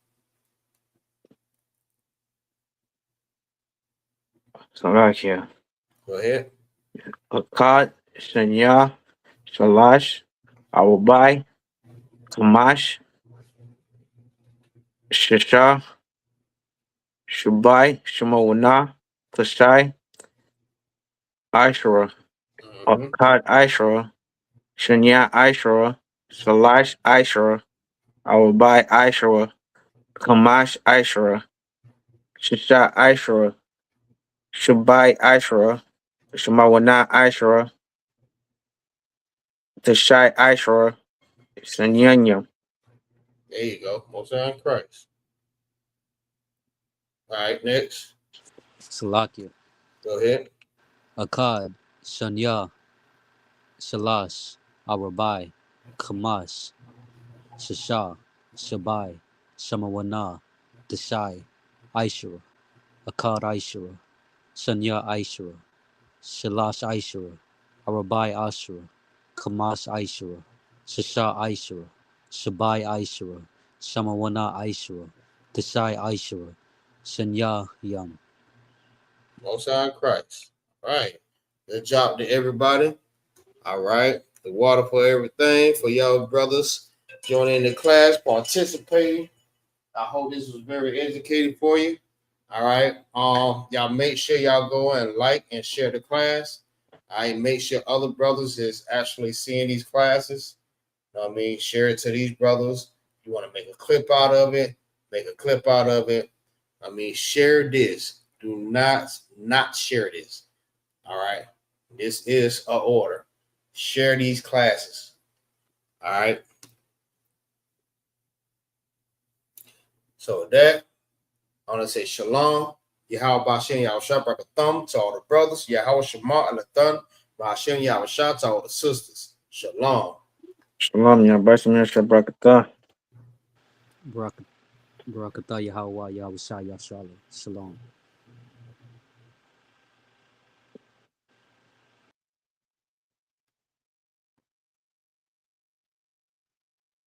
S8: Salakia.
S5: Go ahead.
S8: Akkad, Shanya, Shalash, Awabai, Kamash, Shisha, Shubai, Shemawana, Tashai, Ishra, Akkad Ishra, Shanya Ishra, Shalash Ishra, Awabai Ishra, Kamash Ishra, Shisha Ishra, Shubai Ishra, Shemawana Ishra, Tashai Ishra, Sanyanya.
S5: There you go. Most High in Christ. All right, next.
S7: Salakia.
S5: Go ahead.
S7: Akkad. Shanya. Shalash. Arabai. Kamash. Shasha. Shabai. Shamawana. Deshai. Aishura. Akkad Aishura. Shanya Aishura. Shalash Aishura. Arabai Ashura. Kamash Aishura. Shasha Aishura. Shabai Aishura. Shamawana Aishura. Deshai Aishura. Shanya Yam.
S5: Most High in Christ. All right. Good job to everybody. All right. The water for everything for y'all brothers joining the class, participating. I hope this was very educating for you. All right. Y'all make sure y'all go and like and share the class. I make sure other brothers is actually seeing these classes. You know what I mean? Share it to these brothers. You want to make a clip out of it, make a clip out of it. I mean, share this. Do not share this. All right. This is an order. Share these classes. All right. So with that, I want to say shalom. Yahweh Bashem Yahushua Thumb to all the brothers. Yahweh Shema Alathan. Bashem Yahushua to all the sisters. Shalom.
S8: Shalom, Yabashim Yashabrakata.
S7: Barakatah Yahweh Yahweh Shai Yahshalom. Shalom.